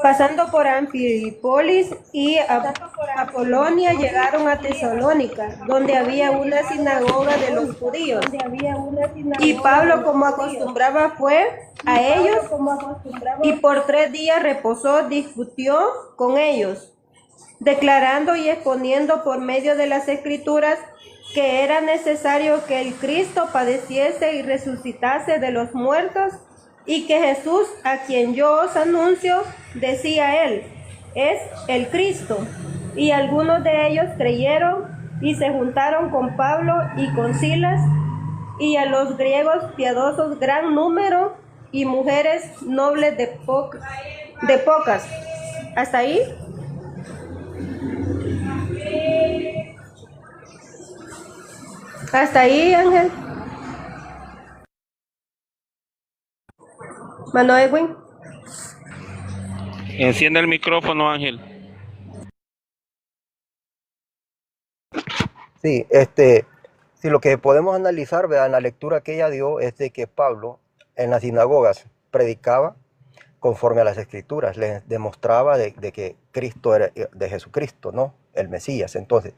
pasando por Anfípolis y Apolonia, llegaron a Tesalónica, donde había una sinagoga de los judíos. Y Pablo, como acostumbraba, fue a ellos y por 3 días reposó, discutió con ellos, declarando y exponiendo por medio de las Escrituras que era necesario que el Cristo padeciese y resucitase de los muertos, y que Jesús, a quien yo os anuncio, decía él, es el Cristo. Y algunos de ellos creyeron y se juntaron con Pablo y con Silas, y a los griegos piadosos gran número, y mujeres nobles de pocas. ¿Hasta ahí? ¿Hasta ahí, Ángel? Mano Edwin. Encienda el micrófono, Ángel. Sí, si lo que podemos analizar, ¿verdad?, en la lectura que ella dio es de que Pablo en las sinagogas predicaba conforme a las Escrituras, les demostraba de que Cristo era de Jesucristo, ¿no? El Mesías. Entonces,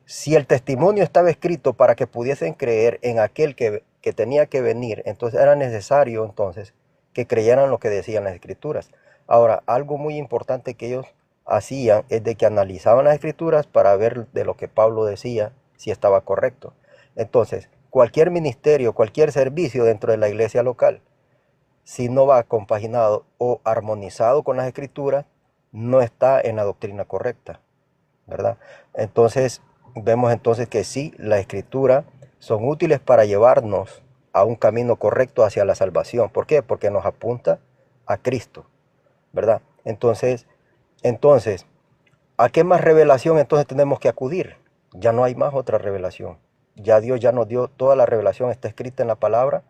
si el testimonio estaba escrito para que pudiesen creer en aquel que tenía que venir, entonces era necesario entonces que creyeran lo que decían las Escrituras. Ahora, algo muy importante que ellos hacían es de que analizaban las Escrituras para ver de lo que Pablo decía si estaba correcto. Entonces, cualquier ministerio, cualquier servicio dentro de la iglesia local, si no va compaginado o armonizado con las Escrituras, no está en la doctrina correcta, ¿verdad? Entonces, vemos entonces que sí, la Escritura son útiles para llevarnos a un camino correcto hacia la salvación. ¿Por qué? Porque nos apunta a Cristo, ¿verdad? Entonces, ¿a qué más revelación entonces tenemos que acudir? Ya no hay más otra revelación. Ya Dios ya nos dio toda la revelación, está escrita en la palabra,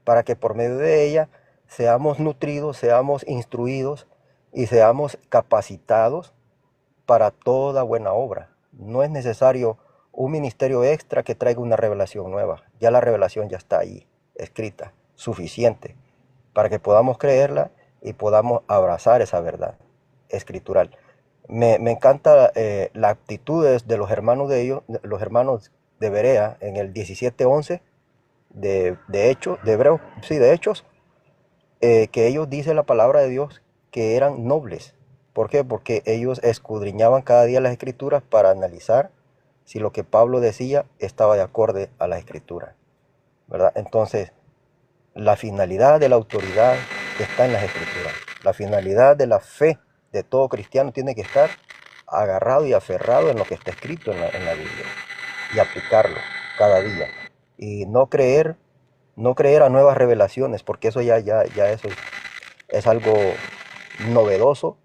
para que por medio de ella seamos nutridos, seamos instruidos y seamos capacitados para toda buena obra. No es necesario un ministerio extra que traiga una revelación nueva. Ya la revelación ya está ahí, escrita, suficiente, para que podamos creerla y podamos abrazar esa verdad escritural. Me encanta la actitudes de los hermanos de ellos, los hermanos de Berea, en el 17:11 de Hechos, de Hebreos, sí, de Hechos, que ellos dicen la palabra de Dios que eran nobles. ¿Por qué? Porque ellos escudriñaban cada día las Escrituras para analizar si lo que Pablo decía estaba de acorde a la Escritura, ¿verdad? Entonces, la finalidad de la autoridad está en las Escrituras. La finalidad de la fe de todo cristiano tiene que estar agarrado y aferrado en lo que está escrito en la Biblia y aplicarlo cada día. Y no creer a nuevas revelaciones, porque eso ya eso es algo novedoso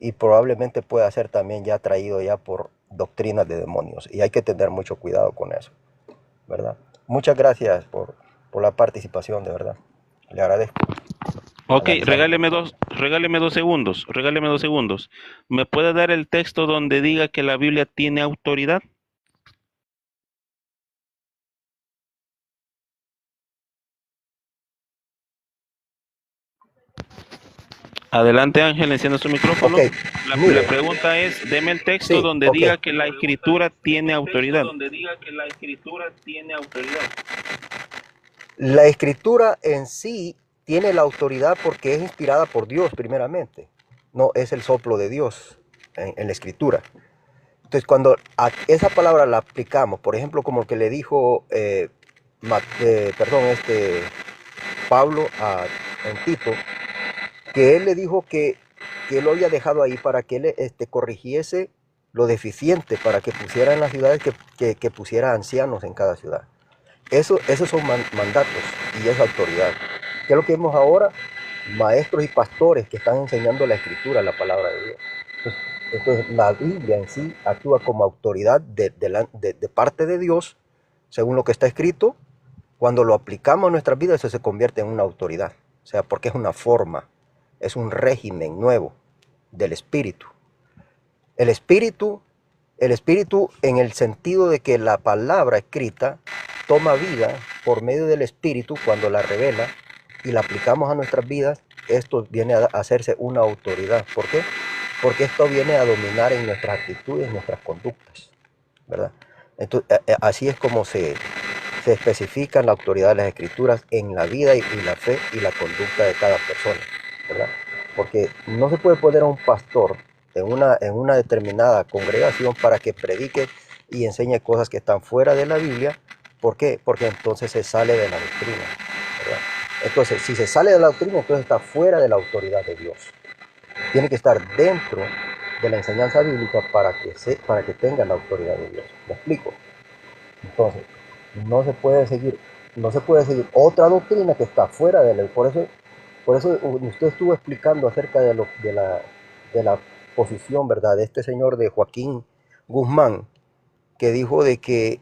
y probablemente pueda ser también ya traído ya por doctrinas de demonios. Y hay que tener mucho cuidado con eso, ¿verdad? Muchas gracias por la participación, de verdad. Le agradezco. Ok, regáleme dos segundos. ¿Me puede dar el texto donde diga que la Biblia tiene autoridad? Adelante, Ángel, encienda su micrófono. Okay, la pregunta es, deme el texto donde diga que la Escritura tiene autoridad. La Escritura en sí tiene la autoridad porque es inspirada por Dios primeramente. No es el soplo de Dios en la Escritura. Entonces, cuando a esa palabra la aplicamos, por ejemplo, como que le dijo Pablo en Tito, que él le dijo que él lo había dejado ahí para que él corrigiese lo deficiente, para que pusiera en las ciudades, que pusiera ancianos en cada ciudad. Esos son mandatos y es autoridad. ¿Qué es lo que vemos ahora? Maestros y pastores que están enseñando la Escritura, la palabra de Dios. Entonces la Biblia en sí actúa como autoridad de parte de Dios, según lo que está escrito. Cuando lo aplicamos a nuestras vidas, eso se convierte en una autoridad. O sea, porque es una forma, es un régimen nuevo del Espíritu. El Espíritu en el sentido de que la palabra escrita toma vida por medio del Espíritu cuando la revela y la aplicamos a nuestras vidas, esto viene a hacerse una autoridad. ¿Por qué? Porque esto viene a dominar en nuestras actitudes, nuestras conductas, ¿verdad? Entonces, así es como se especifica la autoridad de las Escrituras en la vida y la fe y la conducta de cada persona, ¿verdad? Porque no se puede poner a un pastor en una determinada congregación para que predique y enseñe cosas que están fuera de la Biblia. ¿Por qué? Porque entonces se sale de la doctrina, ¿verdad? Entonces, si se sale de la doctrina, entonces está fuera de la autoridad de Dios. Tiene que estar dentro de la enseñanza bíblica para que tenga la autoridad de Dios. ¿Me explico? Entonces, no se puede seguir otra doctrina que está fuera de la. Por eso usted estuvo explicando acerca de la posición, ¿verdad?, de este señor de Joaquín Guzmán, que dijo de que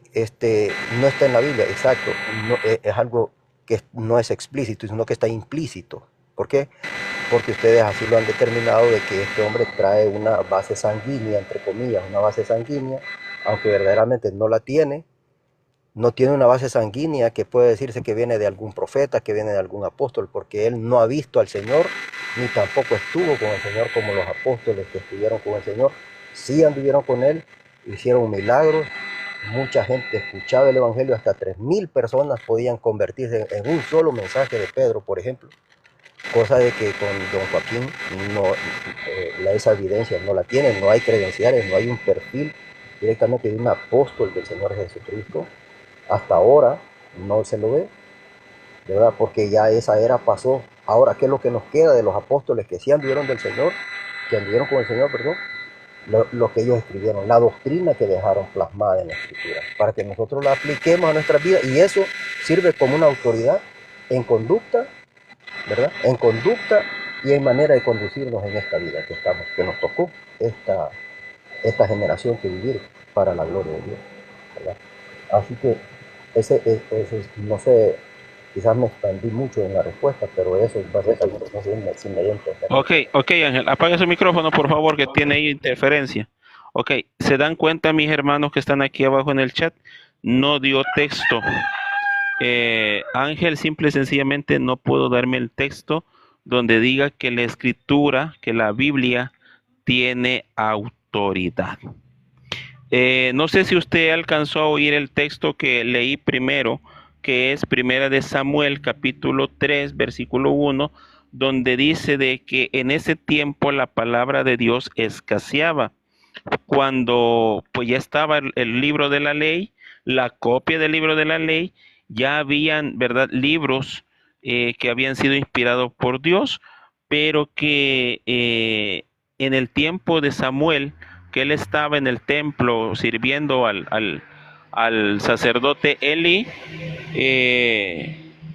no está en la Biblia. Exacto, no, es algo que no es explícito, sino que está implícito. ¿Por qué? Porque ustedes así lo han determinado, de que este hombre trae una base sanguínea, entre comillas, una base sanguínea, aunque verdaderamente no la tiene. No tiene una base sanguínea que puede decirse que viene de algún profeta, que viene de algún apóstol, porque él no ha visto al Señor, ni tampoco estuvo con el Señor como los apóstoles que estuvieron con el Señor. Sí anduvieron con él, hicieron milagros, mucha gente escuchaba el Evangelio, hasta 3,000 personas podían convertirse en un solo mensaje de Pedro, por ejemplo. Cosa de que con don Joaquín esa evidencia no la tiene, no hay credenciales, no hay un perfil directamente de un apóstol del Señor Jesucristo. Hasta ahora no se lo ve, ¿verdad? Porque ya esa era pasó. Ahora, ¿qué es lo que nos queda de los apóstoles que sí anduvieron del Señor, que anduvieron con el Señor, perdón? Lo que ellos escribieron, la doctrina que dejaron plasmada en la Escritura, para que nosotros la apliquemos a nuestra vida, y eso sirve como una autoridad en conducta, ¿verdad? En conducta y en manera de conducirnos en esta vida que nos tocó esta generación que vivir para la gloria de Dios, ¿verdad? Así que no sé, quizás me expandí mucho en la respuesta, pero eso es básicamente, no sé si me dio a entender. Ok, Ángel, apague su micrófono, por favor, que tiene ahí interferencia. Ok, ¿se dan cuenta, mis hermanos que están aquí abajo en el chat? No dio texto. Ángel simple y sencillamente no pudo darme el texto donde diga que la Escritura, que la Biblia tiene autoridad. No sé si usted alcanzó a oír el texto que leí primero, que es Primera de Samuel, capítulo 3, versículo 1, donde dice de que en ese tiempo la palabra de Dios escaseaba. Cuando pues ya estaba el libro de la ley, la copia del libro de la ley, ya habían, ¿verdad?, libros que habían sido inspirados por Dios, pero que en el tiempo de Samuel, que él estaba en el templo sirviendo al sacerdote Eli,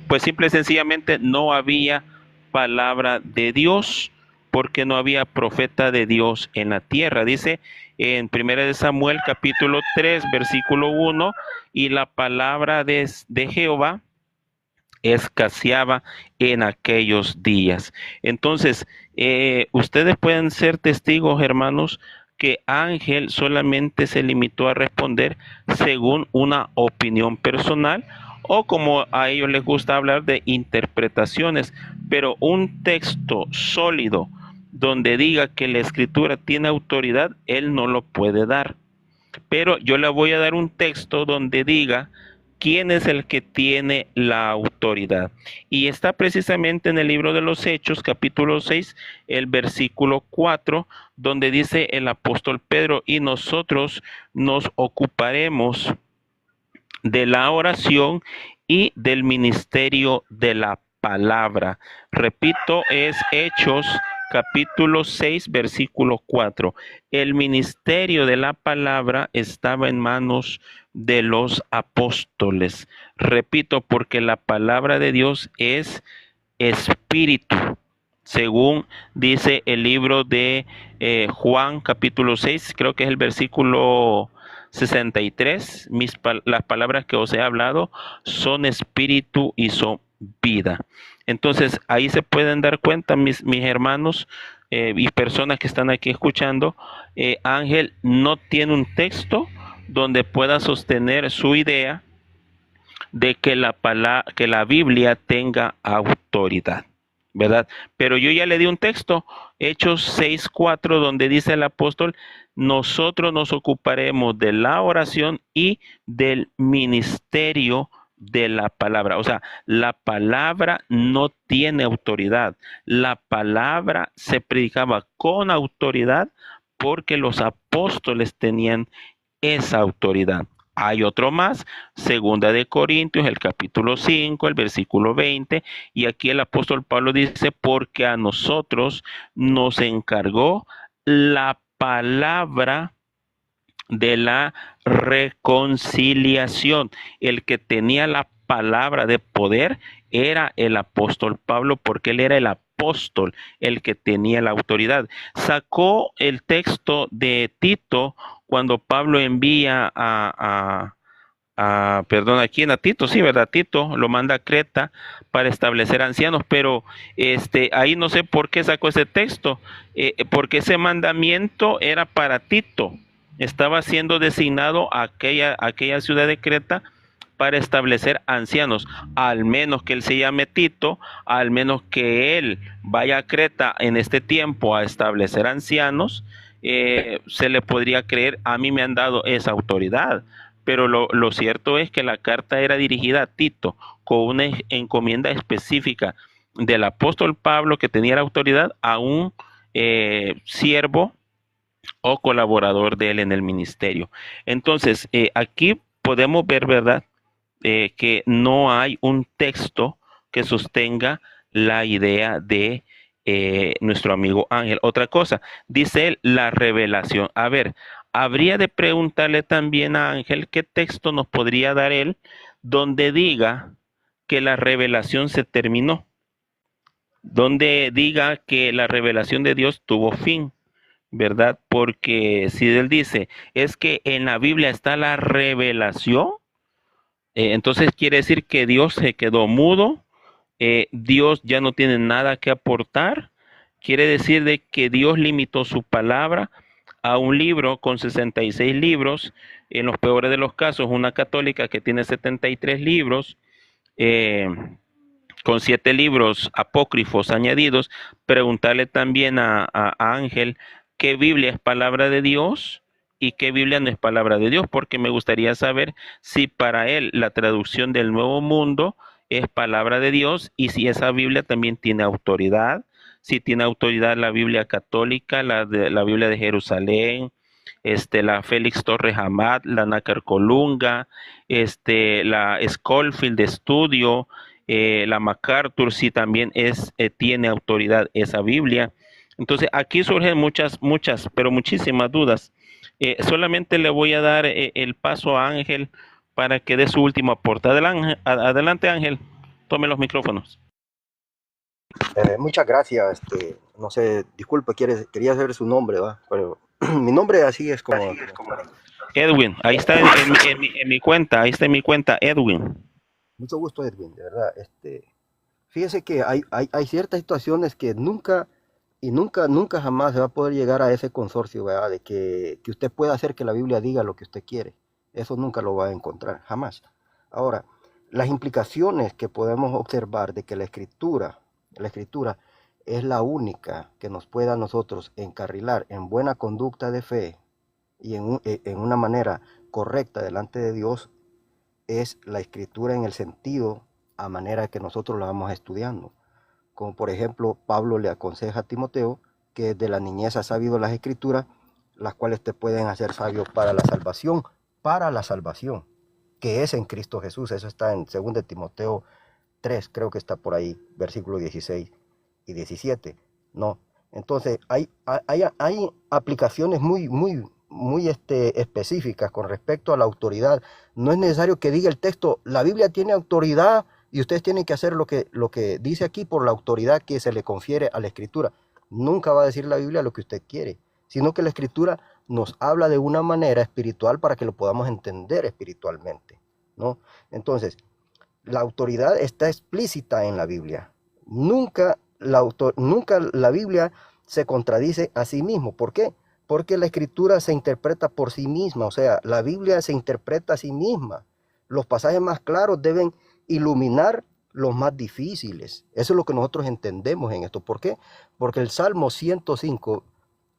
pues simple y sencillamente no había palabra de Dios, porque no había profeta de Dios en la tierra. Dice en 1 de Samuel capítulo 3 versículo 1, y la palabra de Jehová escaseaba en aquellos días. Entonces, ustedes pueden ser testigos, hermanos, que Ángel solamente se limitó a responder según una opinión personal, o como a ellos les gusta hablar, de interpretaciones, pero un texto sólido donde diga que la Escritura tiene autoridad, él no lo puede dar. Pero yo le voy a dar un texto donde diga quién es el que tiene la autoridad. Y está precisamente en el libro de los Hechos, capítulo 6, el versículo 4, donde dice el apóstol Pedro: y nosotros nos ocuparemos de la oración y del ministerio de la palabra. Repito, es Hechos capítulo 6, versículo 4. El ministerio de la palabra estaba en manos de los apóstoles. Repito, porque la palabra de Dios es espíritu, según dice el libro de Juan capítulo 6, creo que es el versículo 63. Las palabras que os he hablado son espíritu y son vida. Entonces ahí se pueden dar cuenta, mis hermanos y personas que están aquí escuchando, Ángel no tiene un texto donde pueda sostener su idea de que que la Biblia tenga autoridad, ¿verdad? Pero yo ya le di un texto, Hechos 6:4, donde dice el apóstol, nosotros nos ocuparemos de la oración y del ministerio de la palabra. O sea, la palabra no tiene autoridad. La palabra se predicaba con autoridad porque los apóstoles tenían esa autoridad. Hay otro más, segunda de Corintios, el capítulo 5, el versículo 20, y aquí el apóstol Pablo dice, porque a nosotros nos encargó la palabra de la reconciliación. El que tenía la palabra de poder era el apóstol Pablo, porque él era el apóstol, el que tenía la autoridad. Sacó el texto de Tito cuando Pablo envía perdón, aquí en Tito, sí, ¿verdad? Tito lo manda a Creta para establecer ancianos, pero ahí no sé por qué sacó ese texto, porque ese mandamiento era para Tito, estaba siendo designado a aquella ciudad de Creta para establecer ancianos, al menos que él se llame Tito, al menos que él vaya a Creta en este tiempo a establecer ancianos, se le podría creer, a mí me han dado esa autoridad. Pero lo cierto es que la carta era dirigida a Tito con una encomienda específica del apóstol Pablo, que tenía la autoridad, a un siervo o colaborador de él en el ministerio. Entonces, aquí podemos ver, ¿verdad?, que no hay un texto que sostenga la idea de nuestro amigo Ángel. Otra cosa, dice él, la revelación. A ver, habría de preguntarle también a Ángel qué texto nos podría dar él donde diga que la revelación se terminó, donde diga que la revelación de Dios tuvo fin, ¿verdad? Porque si él dice, es que en la Biblia está la revelación, entonces quiere decir que Dios se quedó mudo, Dios ya no tiene nada que aportar, quiere decir de que Dios limitó su palabra a un libro con 66 libros, en los peores de los casos, una católica que tiene 73 libros, con 7 libros apócrifos añadidos. Preguntarle también a Ángel qué Biblia es palabra de Dios y qué Biblia no es palabra de Dios, porque me gustaría saber si para él la traducción del Nuevo Mundo es palabra de Dios y si esa Biblia también tiene autoridad, si tiene autoridad la Biblia católica, la Biblia de Jerusalén, la Félix Torres Amat, la Nácar Colunga, la Scofield de Estudio, la MacArthur, si también tiene autoridad esa Biblia. Entonces aquí surgen muchas, pero muchísimas dudas. Solamente le voy a dar el paso a Ángel para que dé su último aporte. Adelante, Ángel, tome los micrófonos. Muchas gracias. No sé, disculpe, quería saber su nombre, ¿va? Pero mi nombre así es como... Edwin, ahí está en mi cuenta, ahí está en mi cuenta, Edwin. Mucho gusto, Edwin, de verdad. Fíjese que hay ciertas situaciones que nunca jamás se va a poder llegar a ese consorcio, ¿verdad? De que usted pueda hacer que la Biblia diga lo que usted quiere. Eso nunca lo va a encontrar, jamás. Ahora, las implicaciones que podemos observar de que la escritura es la única que nos pueda a nosotros encarrilar en buena conducta de fe y en una manera correcta delante de Dios, es la escritura en el sentido a manera que nosotros la vamos estudiando. Como por ejemplo, Pablo le aconseja a Timoteo que de la niñez ha sabido las escrituras, las cuales te pueden hacer sabio para la salvación, que es en Cristo Jesús. Eso está en 2 Timoteo 3, creo que está por ahí, versículos 16 y 17, ¿no? Entonces, hay aplicaciones muy específicas con respecto a la autoridad. No es necesario que diga el texto, la Biblia tiene autoridad y ustedes tienen que hacer lo que dice aquí por la autoridad que se le confiere a la Escritura. Nunca va a decir la Biblia lo que usted quiere, sino que la Escritura nos habla de una manera espiritual para que lo podamos entender espiritualmente, ¿no? Entonces, la autoridad está explícita en la Biblia. Nunca la Biblia se contradice a sí mismo. ¿Por qué? Porque la Escritura se interpreta por sí misma. O sea, la Biblia se interpreta a sí misma. Los pasajes más claros deben iluminar los más difíciles. Eso es lo que nosotros entendemos en esto. ¿Por qué? Porque el Salmo 105,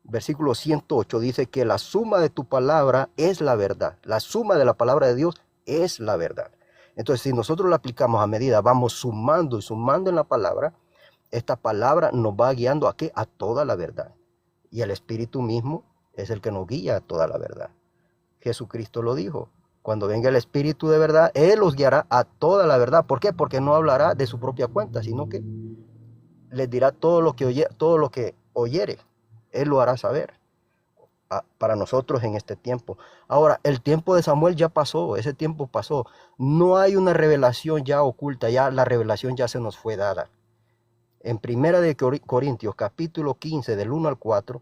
versículo 108 dice que la suma de tu palabra es la verdad. La suma de la palabra de Dios es la verdad. Entonces, si nosotros la aplicamos a medida, vamos sumando y sumando en la palabra, esta palabra nos va guiando ¿a qué? A toda la verdad. Y el Espíritu mismo es el que nos guía a toda la verdad. Jesucristo lo dijo. Cuando venga el Espíritu de verdad, Él los guiará a toda la verdad. ¿Por qué? Porque no hablará de su propia cuenta, sino que les dirá todo lo que oyere. Él lo hará saber para nosotros en este tiempo. Ahora, el tiempo de Samuel ya pasó, ese tiempo pasó. No hay una revelación ya oculta, ya la revelación ya se nos fue dada. En Primera de Corintios, capítulo 15, del 1 al 4,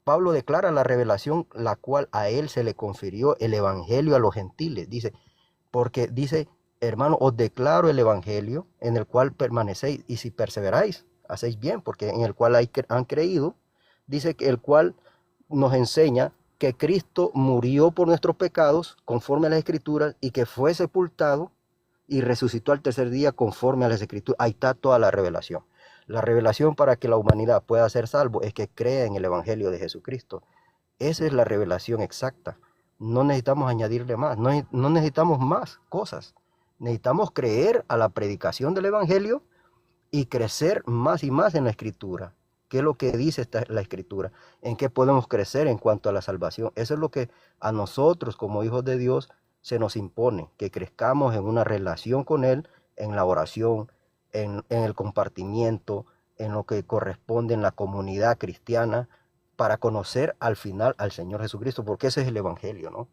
Pablo declara la revelación, la cual a él se le confirió el evangelio a los gentiles. Dice, porque dice, hermano, os declaro el evangelio en el cual permanecéis, y si perseveráis, hacéis bien, porque en el cual han creído. Dice que el cual nos enseña que Cristo murió por nuestros pecados, conforme a las Escrituras, y que fue sepultado y resucitó al tercer día, conforme a las Escrituras. Ahí está toda la revelación. La revelación para que la humanidad pueda ser salvo es que crea en el Evangelio de Jesucristo. Esa es la revelación exacta. No necesitamos añadirle más, no necesitamos más cosas. Necesitamos creer a la predicación del Evangelio y crecer más y más en la Escritura. ¿Qué es lo que dice la Escritura? ¿En qué podemos crecer en cuanto a la salvación? Eso es lo que a nosotros como hijos de Dios se nos impone, que crezcamos en una relación con Él, en la oración, en el compartimiento, en lo que corresponde en la comunidad cristiana, para conocer al final al Señor Jesucristo, porque ese es el Evangelio, ¿no?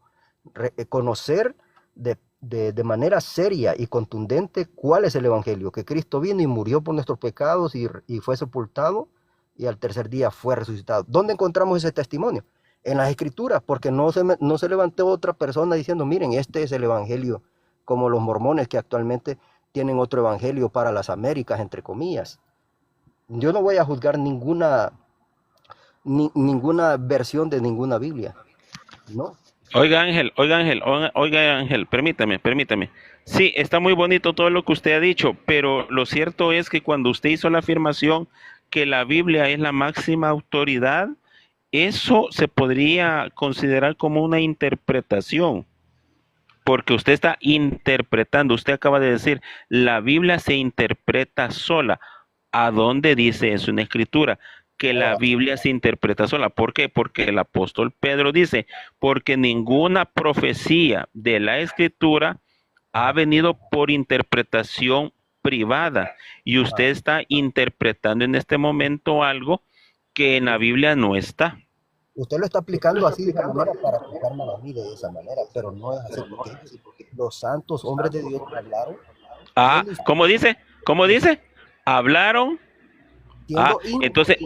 Conocer de manera seria y contundente cuál es el Evangelio, que Cristo vino y murió por nuestros pecados y fue sepultado y al tercer día fue resucitado. ¿Dónde encontramos ese testimonio? En las Escrituras, porque no se levantó otra persona diciendo, miren, este es el Evangelio, como los mormones que actualmente tienen otro evangelio para las Américas, entre comillas. Yo no voy a juzgar ninguna versión de ninguna Biblia, ¿no? Oiga Ángel, permítame. Sí, está muy bonito todo lo que usted ha dicho, pero lo cierto es que cuando usted hizo la afirmación que la Biblia es la máxima autoridad, eso se podría considerar como una interpretación. Porque usted está interpretando, usted acaba de decir, la Biblia se interpreta sola. ¿A dónde dice eso en la Escritura? Que la Biblia se interpreta sola. ¿Por qué? Porque el apóstol Pedro dice, porque ninguna profecía de la Escritura ha venido por interpretación privada. Y usted está interpretando en este momento algo que en la Biblia no está. Usted lo está aplicando así de esa manera para aplicarme a la vida de esa manera, pero no es así, porque los santos hombres de Dios hablaron. ¿Cómo dice? Hablaron. Entonces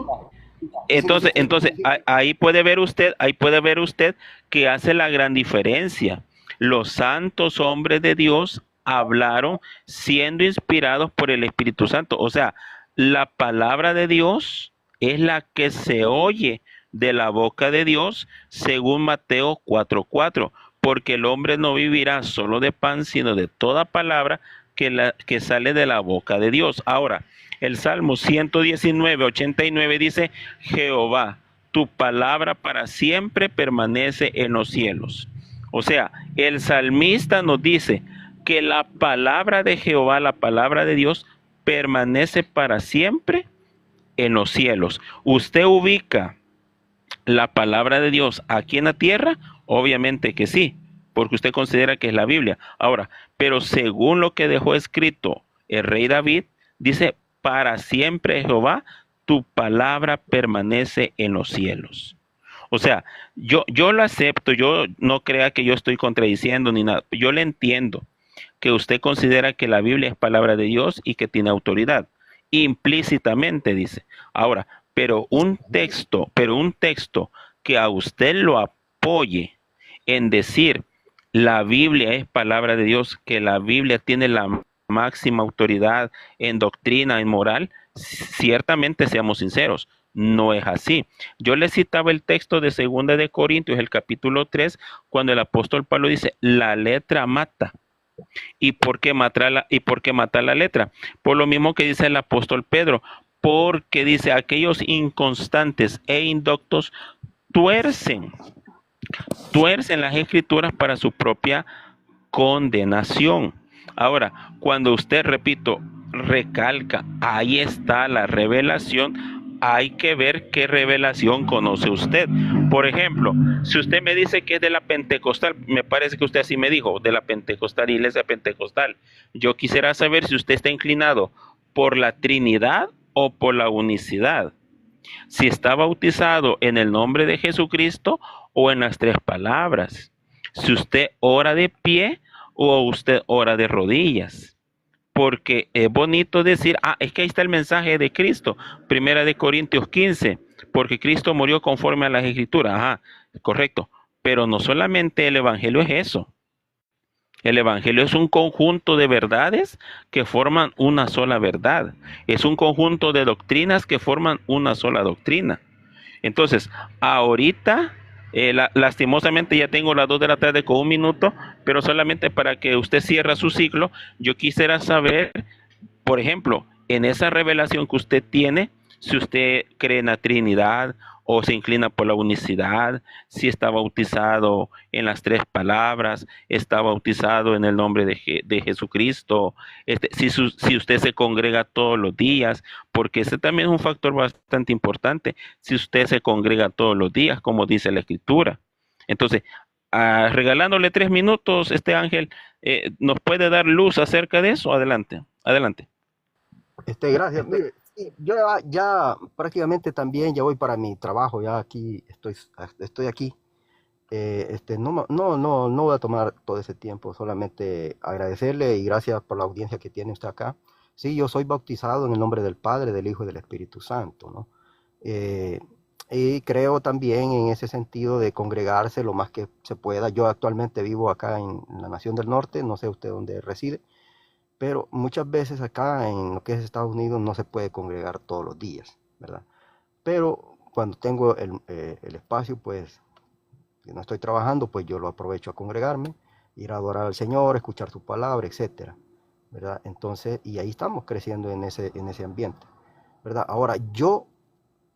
ahí puede ver usted que hace la gran diferencia. Los santos hombres de Dios hablaron siendo inspirados por el Espíritu Santo. O sea, la palabra de Dios es la que se oye de la boca de Dios, según Mateo 4:4, porque el hombre no vivirá solo de pan, sino de toda palabra que sale de la boca de Dios. Ahora, el Salmo 119:89 dice, Jehová, tu palabra para siempre permanece en los cielos. O sea, el salmista nos dice que la palabra de Jehová, la palabra de Dios, permanece para siempre en los cielos. Usted ubica la palabra de Dios aquí en la tierra, obviamente que sí, porque usted considera que es la Biblia. Ahora, pero según lo que dejó escrito el rey David, dice, para siempre Jehová, tu palabra permanece en los cielos. O sea, yo lo acepto, yo no crea que yo estoy contradiciendo ni nada. Yo le entiendo que usted considera que la Biblia es palabra de Dios y que tiene autoridad. Implícitamente dice. Ahora, pero un texto que a usted lo apoye en decir la Biblia es palabra de Dios, que la Biblia tiene la máxima autoridad en doctrina, en moral, ciertamente, seamos sinceros, no es así. Yo le citaba el texto de 2 de Corintios, el capítulo 3, cuando el apóstol Pablo dice, la letra mata. ¿Y por qué matar la letra? Por lo mismo que dice el apóstol Pedro, porque dice, aquellos inconstantes e indoctos tuercen, tuercen las escrituras para su propia condenación. Ahora, cuando usted, repito, recalca, ahí está la revelación, hay que ver qué revelación conoce usted. Por ejemplo, si usted me dice que es de la Pentecostal, me parece que usted así me dijo, de la Pentecostal, Iglesia Pentecostal. Yo quisiera saber si usted está inclinado por la Trinidad o por la unicidad. Si está bautizado en el nombre de Jesucristo o en las tres palabras. Si usted ora de pie o usted ora de rodillas. Porque es bonito decir, es que ahí está el mensaje de Cristo. Primera de Corintios 15, porque Cristo murió conforme a las escrituras. Ajá, correcto. Pero no solamente el evangelio es eso. El evangelio es un conjunto de verdades que forman una sola verdad. Es un conjunto de doctrinas que forman una sola doctrina. Entonces, ahorita, lastimosamente ya tengo las 2 de la tarde con 1 minuto, pero solamente para que usted cierre su ciclo, yo quisiera saber, por ejemplo, en esa revelación que usted tiene, si usted cree en la Trinidad o se inclina por la unicidad, si está bautizado en las tres palabras, está bautizado en el nombre de Jesucristo, si usted se congrega todos los días, porque ese también es un factor bastante importante, si usted se congrega todos los días, como dice la Escritura. Entonces, regalándole 3 minutos, Ángel, ¿nos puede dar luz acerca de eso? Adelante, adelante. Gracias. Mire, sí, yo ya prácticamente también ya voy para mi trabajo, ya aquí estoy aquí. No voy a tomar todo ese tiempo, solamente agradecerle y gracias por la audiencia que tiene usted acá. Sí, yo soy bautizado en el nombre del Padre, del Hijo y del Espíritu Santo, ¿no? Y creo también en ese sentido de congregarse lo más que se pueda. Yo actualmente vivo acá en la Nación del Norte, no sé usted dónde reside, pero muchas veces acá en lo que es Estados Unidos no se puede congregar todos los días, ¿verdad? Pero cuando tengo el espacio, pues, que no estoy trabajando, pues yo lo aprovecho a congregarme, ir a adorar al Señor, escuchar su palabra, etcétera, ¿verdad? Entonces, y ahí estamos creciendo en ese ambiente, ¿verdad? Ahora, yo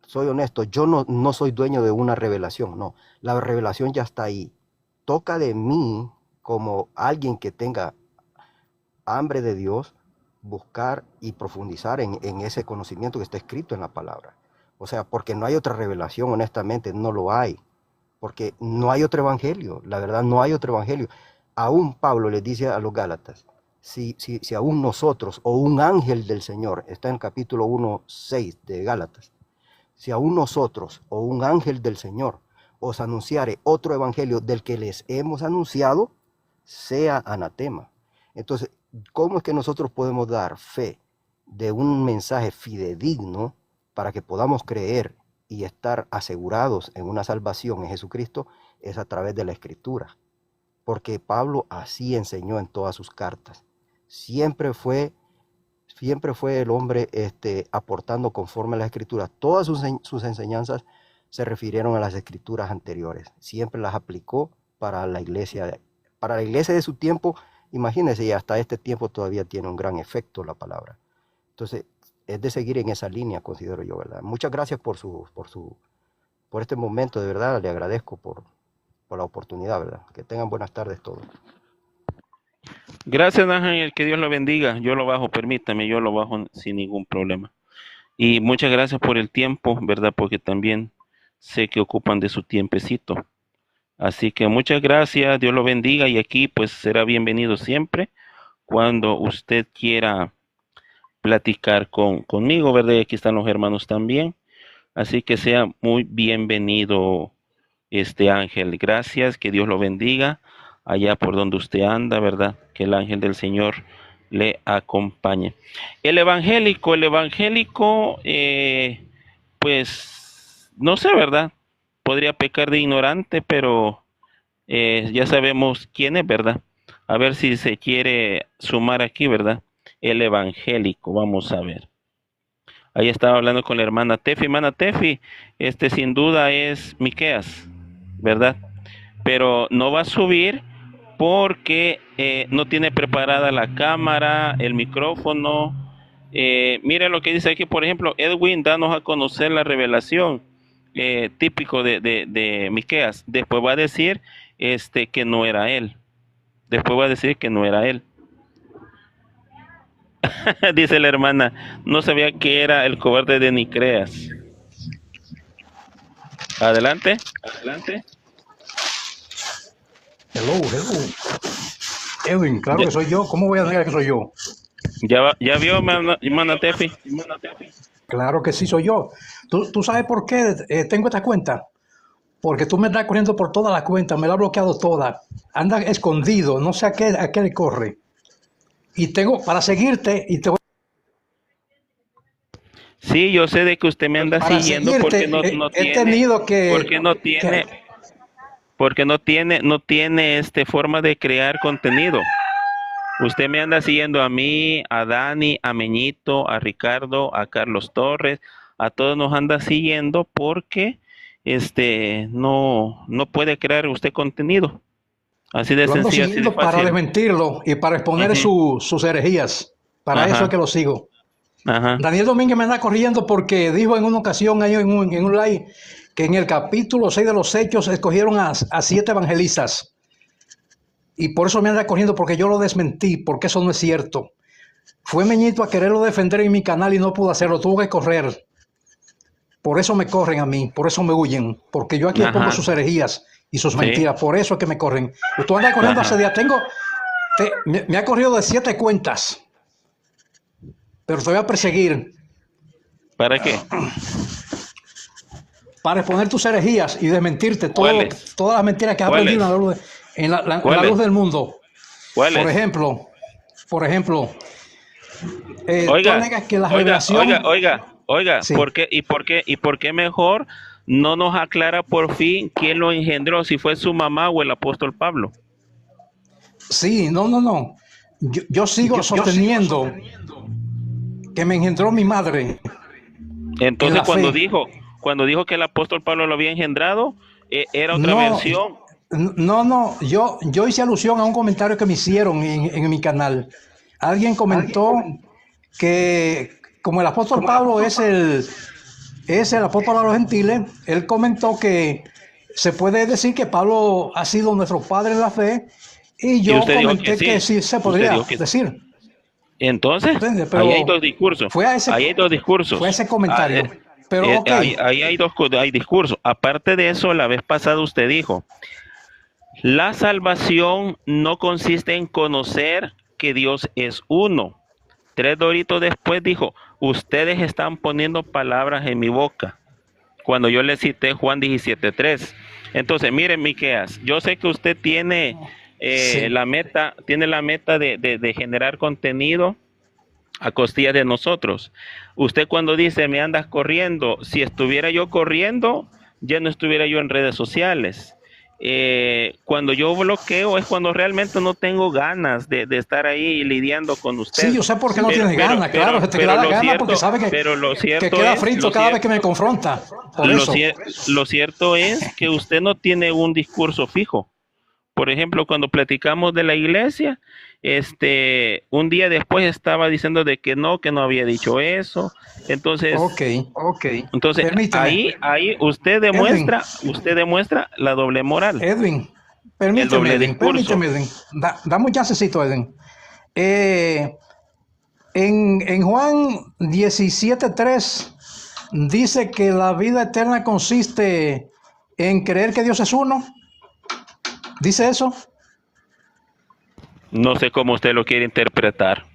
soy honesto, yo no soy dueño de una revelación, no, la revelación ya está ahí. Toca de mí, como alguien que tenga hambre de Dios, buscar y profundizar en ese conocimiento que está escrito en la palabra. O sea, porque no hay otra revelación, honestamente, no lo hay. Porque no hay otro evangelio, la verdad no hay otro evangelio. Aún Pablo les dice a los Gálatas, si aún nosotros o un ángel del Señor, está en el capítulo 1:6 de Gálatas, si aún nosotros o un ángel del Señor os anunciare otro evangelio del que les hemos anunciado, sea anatema. Entonces, ¿cómo es que nosotros podemos dar fe de un mensaje fidedigno para que podamos creer y estar asegurados en una salvación en Jesucristo? Es a través de la Escritura. Porque Pablo así enseñó en todas sus cartas. Siempre fue el hombre aportando conforme a las Escrituras. Todas sus enseñanzas se refirieron a las Escrituras anteriores. Siempre las aplicó para la iglesia de su tiempo. Imagínense, y hasta este tiempo todavía tiene un gran efecto la palabra. Entonces, es de seguir en esa línea, considero yo, ¿verdad? Muchas gracias por este momento, de verdad, le agradezco por la oportunidad, ¿verdad? Que tengan buenas tardes todos. Gracias, Ángel, que Dios lo bendiga. Yo lo bajo, permítame, yo lo bajo sin ningún problema. Y muchas gracias por el tiempo, ¿verdad? Porque también sé que ocupan de su tiempecito. Así que muchas gracias, Dios lo bendiga y aquí pues será bienvenido siempre cuando usted quiera platicar conmigo, ¿verdad? Y aquí están los hermanos también. Así que sea muy bienvenido, Ángel. Gracias, que Dios lo bendiga allá por donde usted anda, ¿verdad? Que el ángel del Señor le acompañe. El evangélico, pues, no sé, ¿verdad? Podría pecar de ignorante, pero ya sabemos quién es, ¿verdad? A ver si se quiere sumar aquí, ¿verdad? El evangélico, vamos a ver. Ahí estaba hablando con la hermana Tefi. Hermana Tefi, sin duda es Miqueas, ¿verdad? Pero no va a subir porque no tiene preparada la cámara, el micrófono. Mire lo que dice aquí, por ejemplo, Edwin, danos a conocer la revelación típico de Miqueas. Después va a decir que no era él. Después va a decir que no era él. Dice la hermana, no sabía que era el cobarde de Nicreas. Adelante, adelante. Hello. Edwin, claro que soy yo. ¿Cómo voy a negar que soy yo? Ya vio, hermana Tefi. Claro que sí soy yo. ¿Tú sabes por qué tengo esta cuenta? Porque tú me estás corriendo por toda la cuenta, me la has bloqueado toda. Anda escondido, no sé a qué le corre. Y tengo para seguirte y te voy. Sí, yo sé de que usted me anda Para siguiendo seguirte, porque no he tiene, tenido que, porque no tiene, porque no tiene forma de crear contenido. Usted me anda siguiendo a mí, a Dani, a Meñito, a Ricardo, a Carlos Torres, a todos nos anda siguiendo porque no puede crear usted contenido. Así de lo ando sencillo, así de siguiendo para fácil. desmentirlo y para exponer sus herejías. Para Ajá. eso es que lo sigo. Ajá. Daniel Domínguez me anda corriendo porque dijo en una ocasión ahí en un live que en el capítulo 6 de los Hechos escogieron a 7 evangelistas. Y por eso me anda corriendo, porque yo lo desmentí, porque eso no es cierto. Fue Meñito a quererlo defender en mi canal y no pudo hacerlo, tuvo que correr. Por eso me corren a mí, por eso me huyen, porque yo aquí pongo sus herejías y sus mentiras, por eso es que me corren. Tú andas corriendo hace días, me ha corrido de 7 cuentas, pero te voy a perseguir. ¿Para qué? Para exponer tus herejías y desmentirte todas las mentiras que has aprendido en la luz del mundo. Por ejemplo, oiga, tú negas que la revelación... Oiga, Sí. ¿por qué mejor no nos aclara por fin quién lo engendró, si fue su mamá o el apóstol Pablo? Sí, no. Yo sigo sosteniendo que me engendró mi madre. Entonces cuando dijo que el apóstol Pablo lo había engendrado, era otra versión. No, yo hice alusión a un comentario que me hicieron en mi canal. Alguien comentó que como el apóstol Pablo es el apóstol a los gentiles, él comentó que se puede decir que Pablo ha sido nuestro padre en la fe, y yo comenté que sí se podría decir. Entonces, ahí hay dos discursos. Ahí hay dos discursos. Fue ese comentario. Pero ahí hay discursos. Aparte de eso, la vez pasada usted dijo, la salvación no consiste en conocer que Dios es uno. 3 doritos después dijo, ustedes están poniendo palabras en mi boca, cuando yo le cité Juan 17:3. Entonces, miren, Miqueas, yo sé que usted tiene la meta de generar contenido a costillas de nosotros. Usted cuando dice me andas corriendo, si estuviera yo corriendo, ya no estuviera yo en redes sociales. Cuando yo bloqueo es cuando realmente no tengo ganas de estar ahí lidiando con usted. Sí, yo sé por qué no tienes ganas, claro, se te queda la gana porque sabe que queda frito cada vez que me confronta. Lo cierto es que usted no tiene un discurso fijo. Por ejemplo, cuando platicamos de la iglesia, un día después estaba diciendo de que no había dicho eso. Entonces, entonces permíteme. ahí usted demuestra la doble moral. Edwin, permíteme, Edwin. Dame un chancecito, Edwin. En Juan 17:3 dice que la vida eterna consiste en creer que Dios es uno. ¿Dice eso? No sé cómo usted lo quiere interpretar.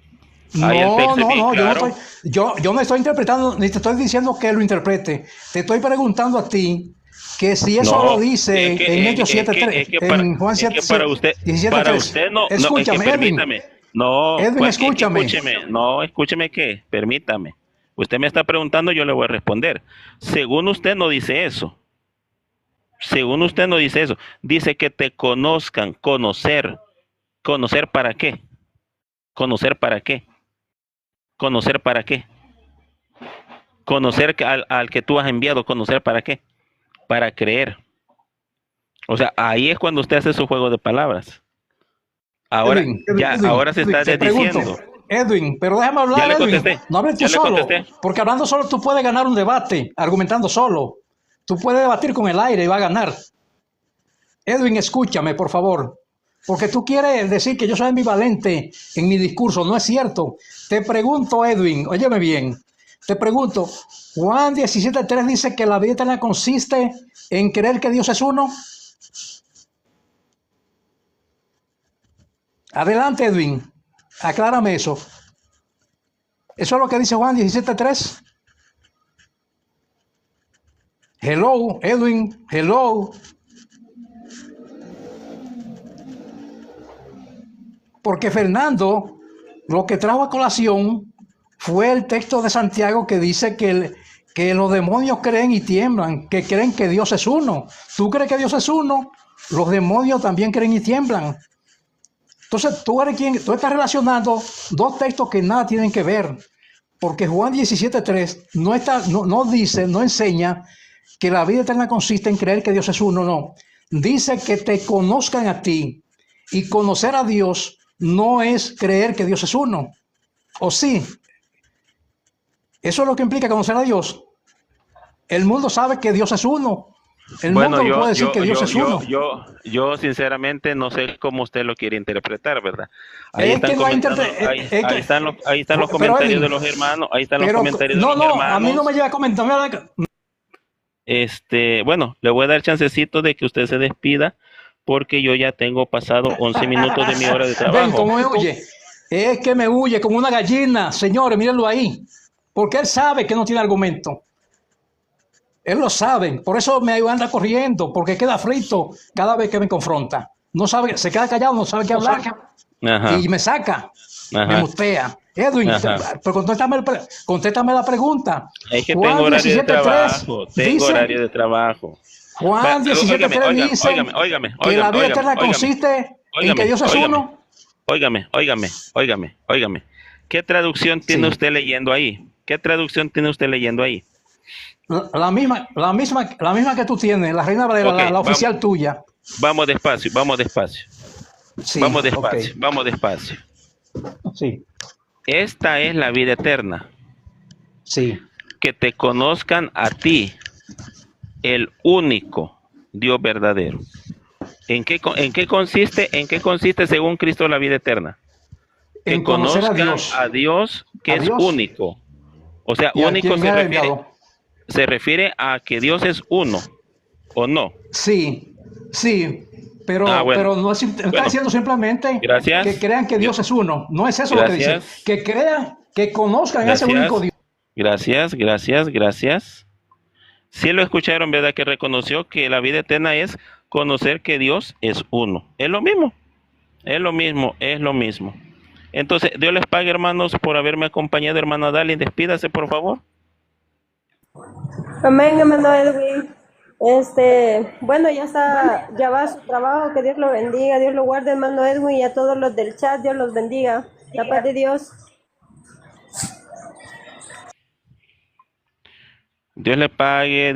Yo no estoy interpretando, ni te estoy diciendo que lo interprete. Te estoy preguntando a ti que si eso lo dice en Hechos 7:3, en Juan 17:3. Para usted no, escúchame, permítame. No, Edwin, escúchame. Escúcheme que, permítame. Usted me está preguntando, yo le voy a responder. Según usted no dice eso. Dice que te conozcan, conocer. ¿Conocer para qué? ¿Conocer para qué? ¿Conocer para qué? Conocer al que tú has enviado, ¿conocer para qué? Para creer. O sea, ahí es cuando usted hace su juego de palabras. Ahora, ahora se está te pregunto, desdiciendo. Edwin, pero déjame Ya hablar, le Edwin. contesté. No hables tú Ya le solo, contesté. porque hablando solo tú puedes ganar un debate, argumentando solo. Tú puedes debatir con el aire y va a ganar. Edwin, escúchame, por favor, porque tú quieres decir que yo soy ambivalente en mi discurso. No es cierto. Te pregunto, Edwin, óyeme bien, te pregunto, Juan 17:3 dice que la vida eterna consiste en creer que Dios es uno. Adelante, Edwin, aclárame eso. ¿Eso es lo que dice Juan 17:3? Hello, Edwin, hello. Porque Fernando lo que trajo a colación fue el texto de Santiago que dice que los demonios creen y tiemblan, que creen que Dios es uno. ¿Tú crees que Dios es uno? Los demonios también creen y tiemblan. Entonces tú estás relacionando dos textos que nada tienen que ver, porque Juan 17:3 no enseña que la vida eterna consiste en creer que Dios es uno, no. Dice que te conozcan a ti, y conocer a Dios no es creer que Dios es uno. ¿O sí? Eso es lo que implica conocer a Dios. El mundo sabe que Dios es uno. El Bueno, mundo no puede decir que Dios es uno. yo sinceramente no sé cómo usted lo quiere interpretar, ¿verdad? Ahí Es están que no hay comentando, ahí están los comentarios Edwin, de los hermanos, ahí están los pero comentarios de no, los no, hermanos. a mí no me lleva a comentar. Bueno, le voy a dar chancecito de que usted se despida porque yo ya tengo pasado 11 minutos de mi hora de Ven, trabajo. cómo me huye. Es que me huye como una gallina, señores, mírenlo ahí. Porque él sabe que no tiene argumento. Él lo sabe, por eso me anda corriendo, porque queda frito cada vez que me confronta. No sabe, se queda callado, no sabe qué hablar. Ajá. Y me saca, Ajá. me mustea. Edwin, Ajá. pero contéstame la pregunta. Es que Juan tengo horario de 17:3 trabajo, tengo horario de trabajo. Juan 17:3 dice que la vida eterna consiste en que Dios es uno. Óigame. ¿Qué traducción tiene usted leyendo ahí? ¿Qué traducción tiene usted leyendo ahí? La misma que tú tienes, la Reina Valera, Okay, la oficial tuya. Vamos despacio. Sí, Vamos despacio, okay. Vamos despacio. Sí, Esta es la vida eterna. sí. Que te conozcan a ti, el único Dios verdadero. ¿En qué consiste según Cristo la vida eterna? Que En conocer conozcan a Dios, que es único. O sea, único se refiere a que Dios es uno, ¿o no? Sí, pero, bueno. pero no está diciendo simplemente que crean que Dios es uno. No es eso lo que dice. Que crean, que conozcan a ese único Dios. Gracias. Sí lo escucharon, ¿verdad? Que reconoció que la vida eterna es conocer que Dios es uno. Es lo mismo. Entonces, Dios les pague, hermanos, por haberme acompañado, hermano Adalyn. Despídase, por favor. Amén, hermano Edwin. Bueno, ya va a su trabajo, que Dios lo bendiga, Dios lo guarde, hermano Edwin, y a todos los del chat, Dios los bendiga. La paz de Dios. Dios le pague,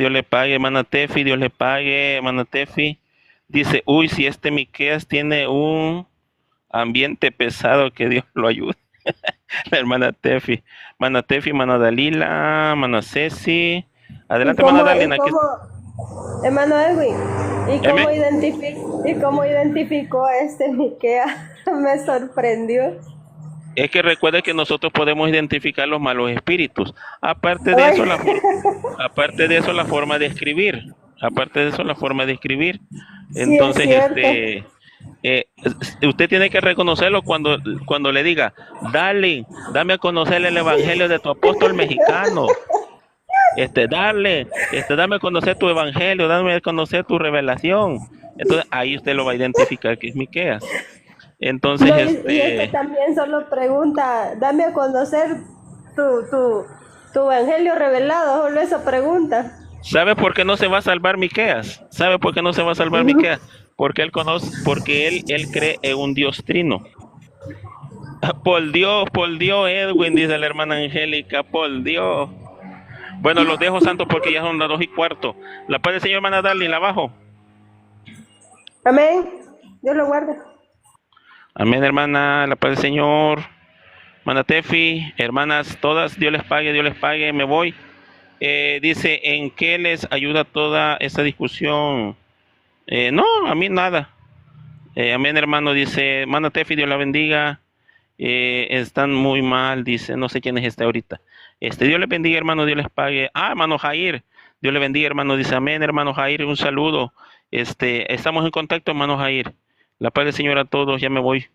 hermana Tefi, Dios le pague, hermana Tefi. Dice, si este Miqueas tiene un ambiente pesado, que Dios lo ayude. La hermana Tefi, hermana Dalila, hermana Ceci. Adelante, hermana Dalila. Hermano Edwin, ¿y cómo identificó a este Miquea? Me sorprendió. Es que recuerda que nosotros podemos identificar los malos espíritus. Aparte de eso, la forma de escribir. Entonces, usted tiene que reconocerlo cuando le diga, dame a conocer el evangelio de tu apóstol mexicano. Dame a conocer tu evangelio, dame a conocer tu revelación. Entonces, ahí usted lo va a identificar que es Miqueas. Entonces, y también solo pregunta, dame a conocer tu evangelio revelado, solo esa pregunta. ¿Sabe por qué no se va a salvar Miqueas? Porque él cree en un Dios trino. Por Dios, Edwin, dice la hermana Angélica, por Dios. Bueno, los dejo, santos, porque ya son las 2:15. La paz del Señor, hermana Darlene, la bajo. Amén. Dios lo guarde. Amén, hermana, la paz del Señor. Hermana Tefi, hermanas todas, Dios les pague, me voy. Dice, ¿en qué les ayuda toda esta discusión? No, a mí nada. Amén, hermano, dice, hermana Tefi, Dios la bendiga. Están muy mal, dice, no sé quién es este ahorita. Dios les bendiga, hermano, Dios les pague. Hermano Jair, Dios le bendiga, hermano, dice, amén, hermano Jair, un saludo. Estamos en contacto, hermano Jair. La paz del Señor a todos, ya me voy.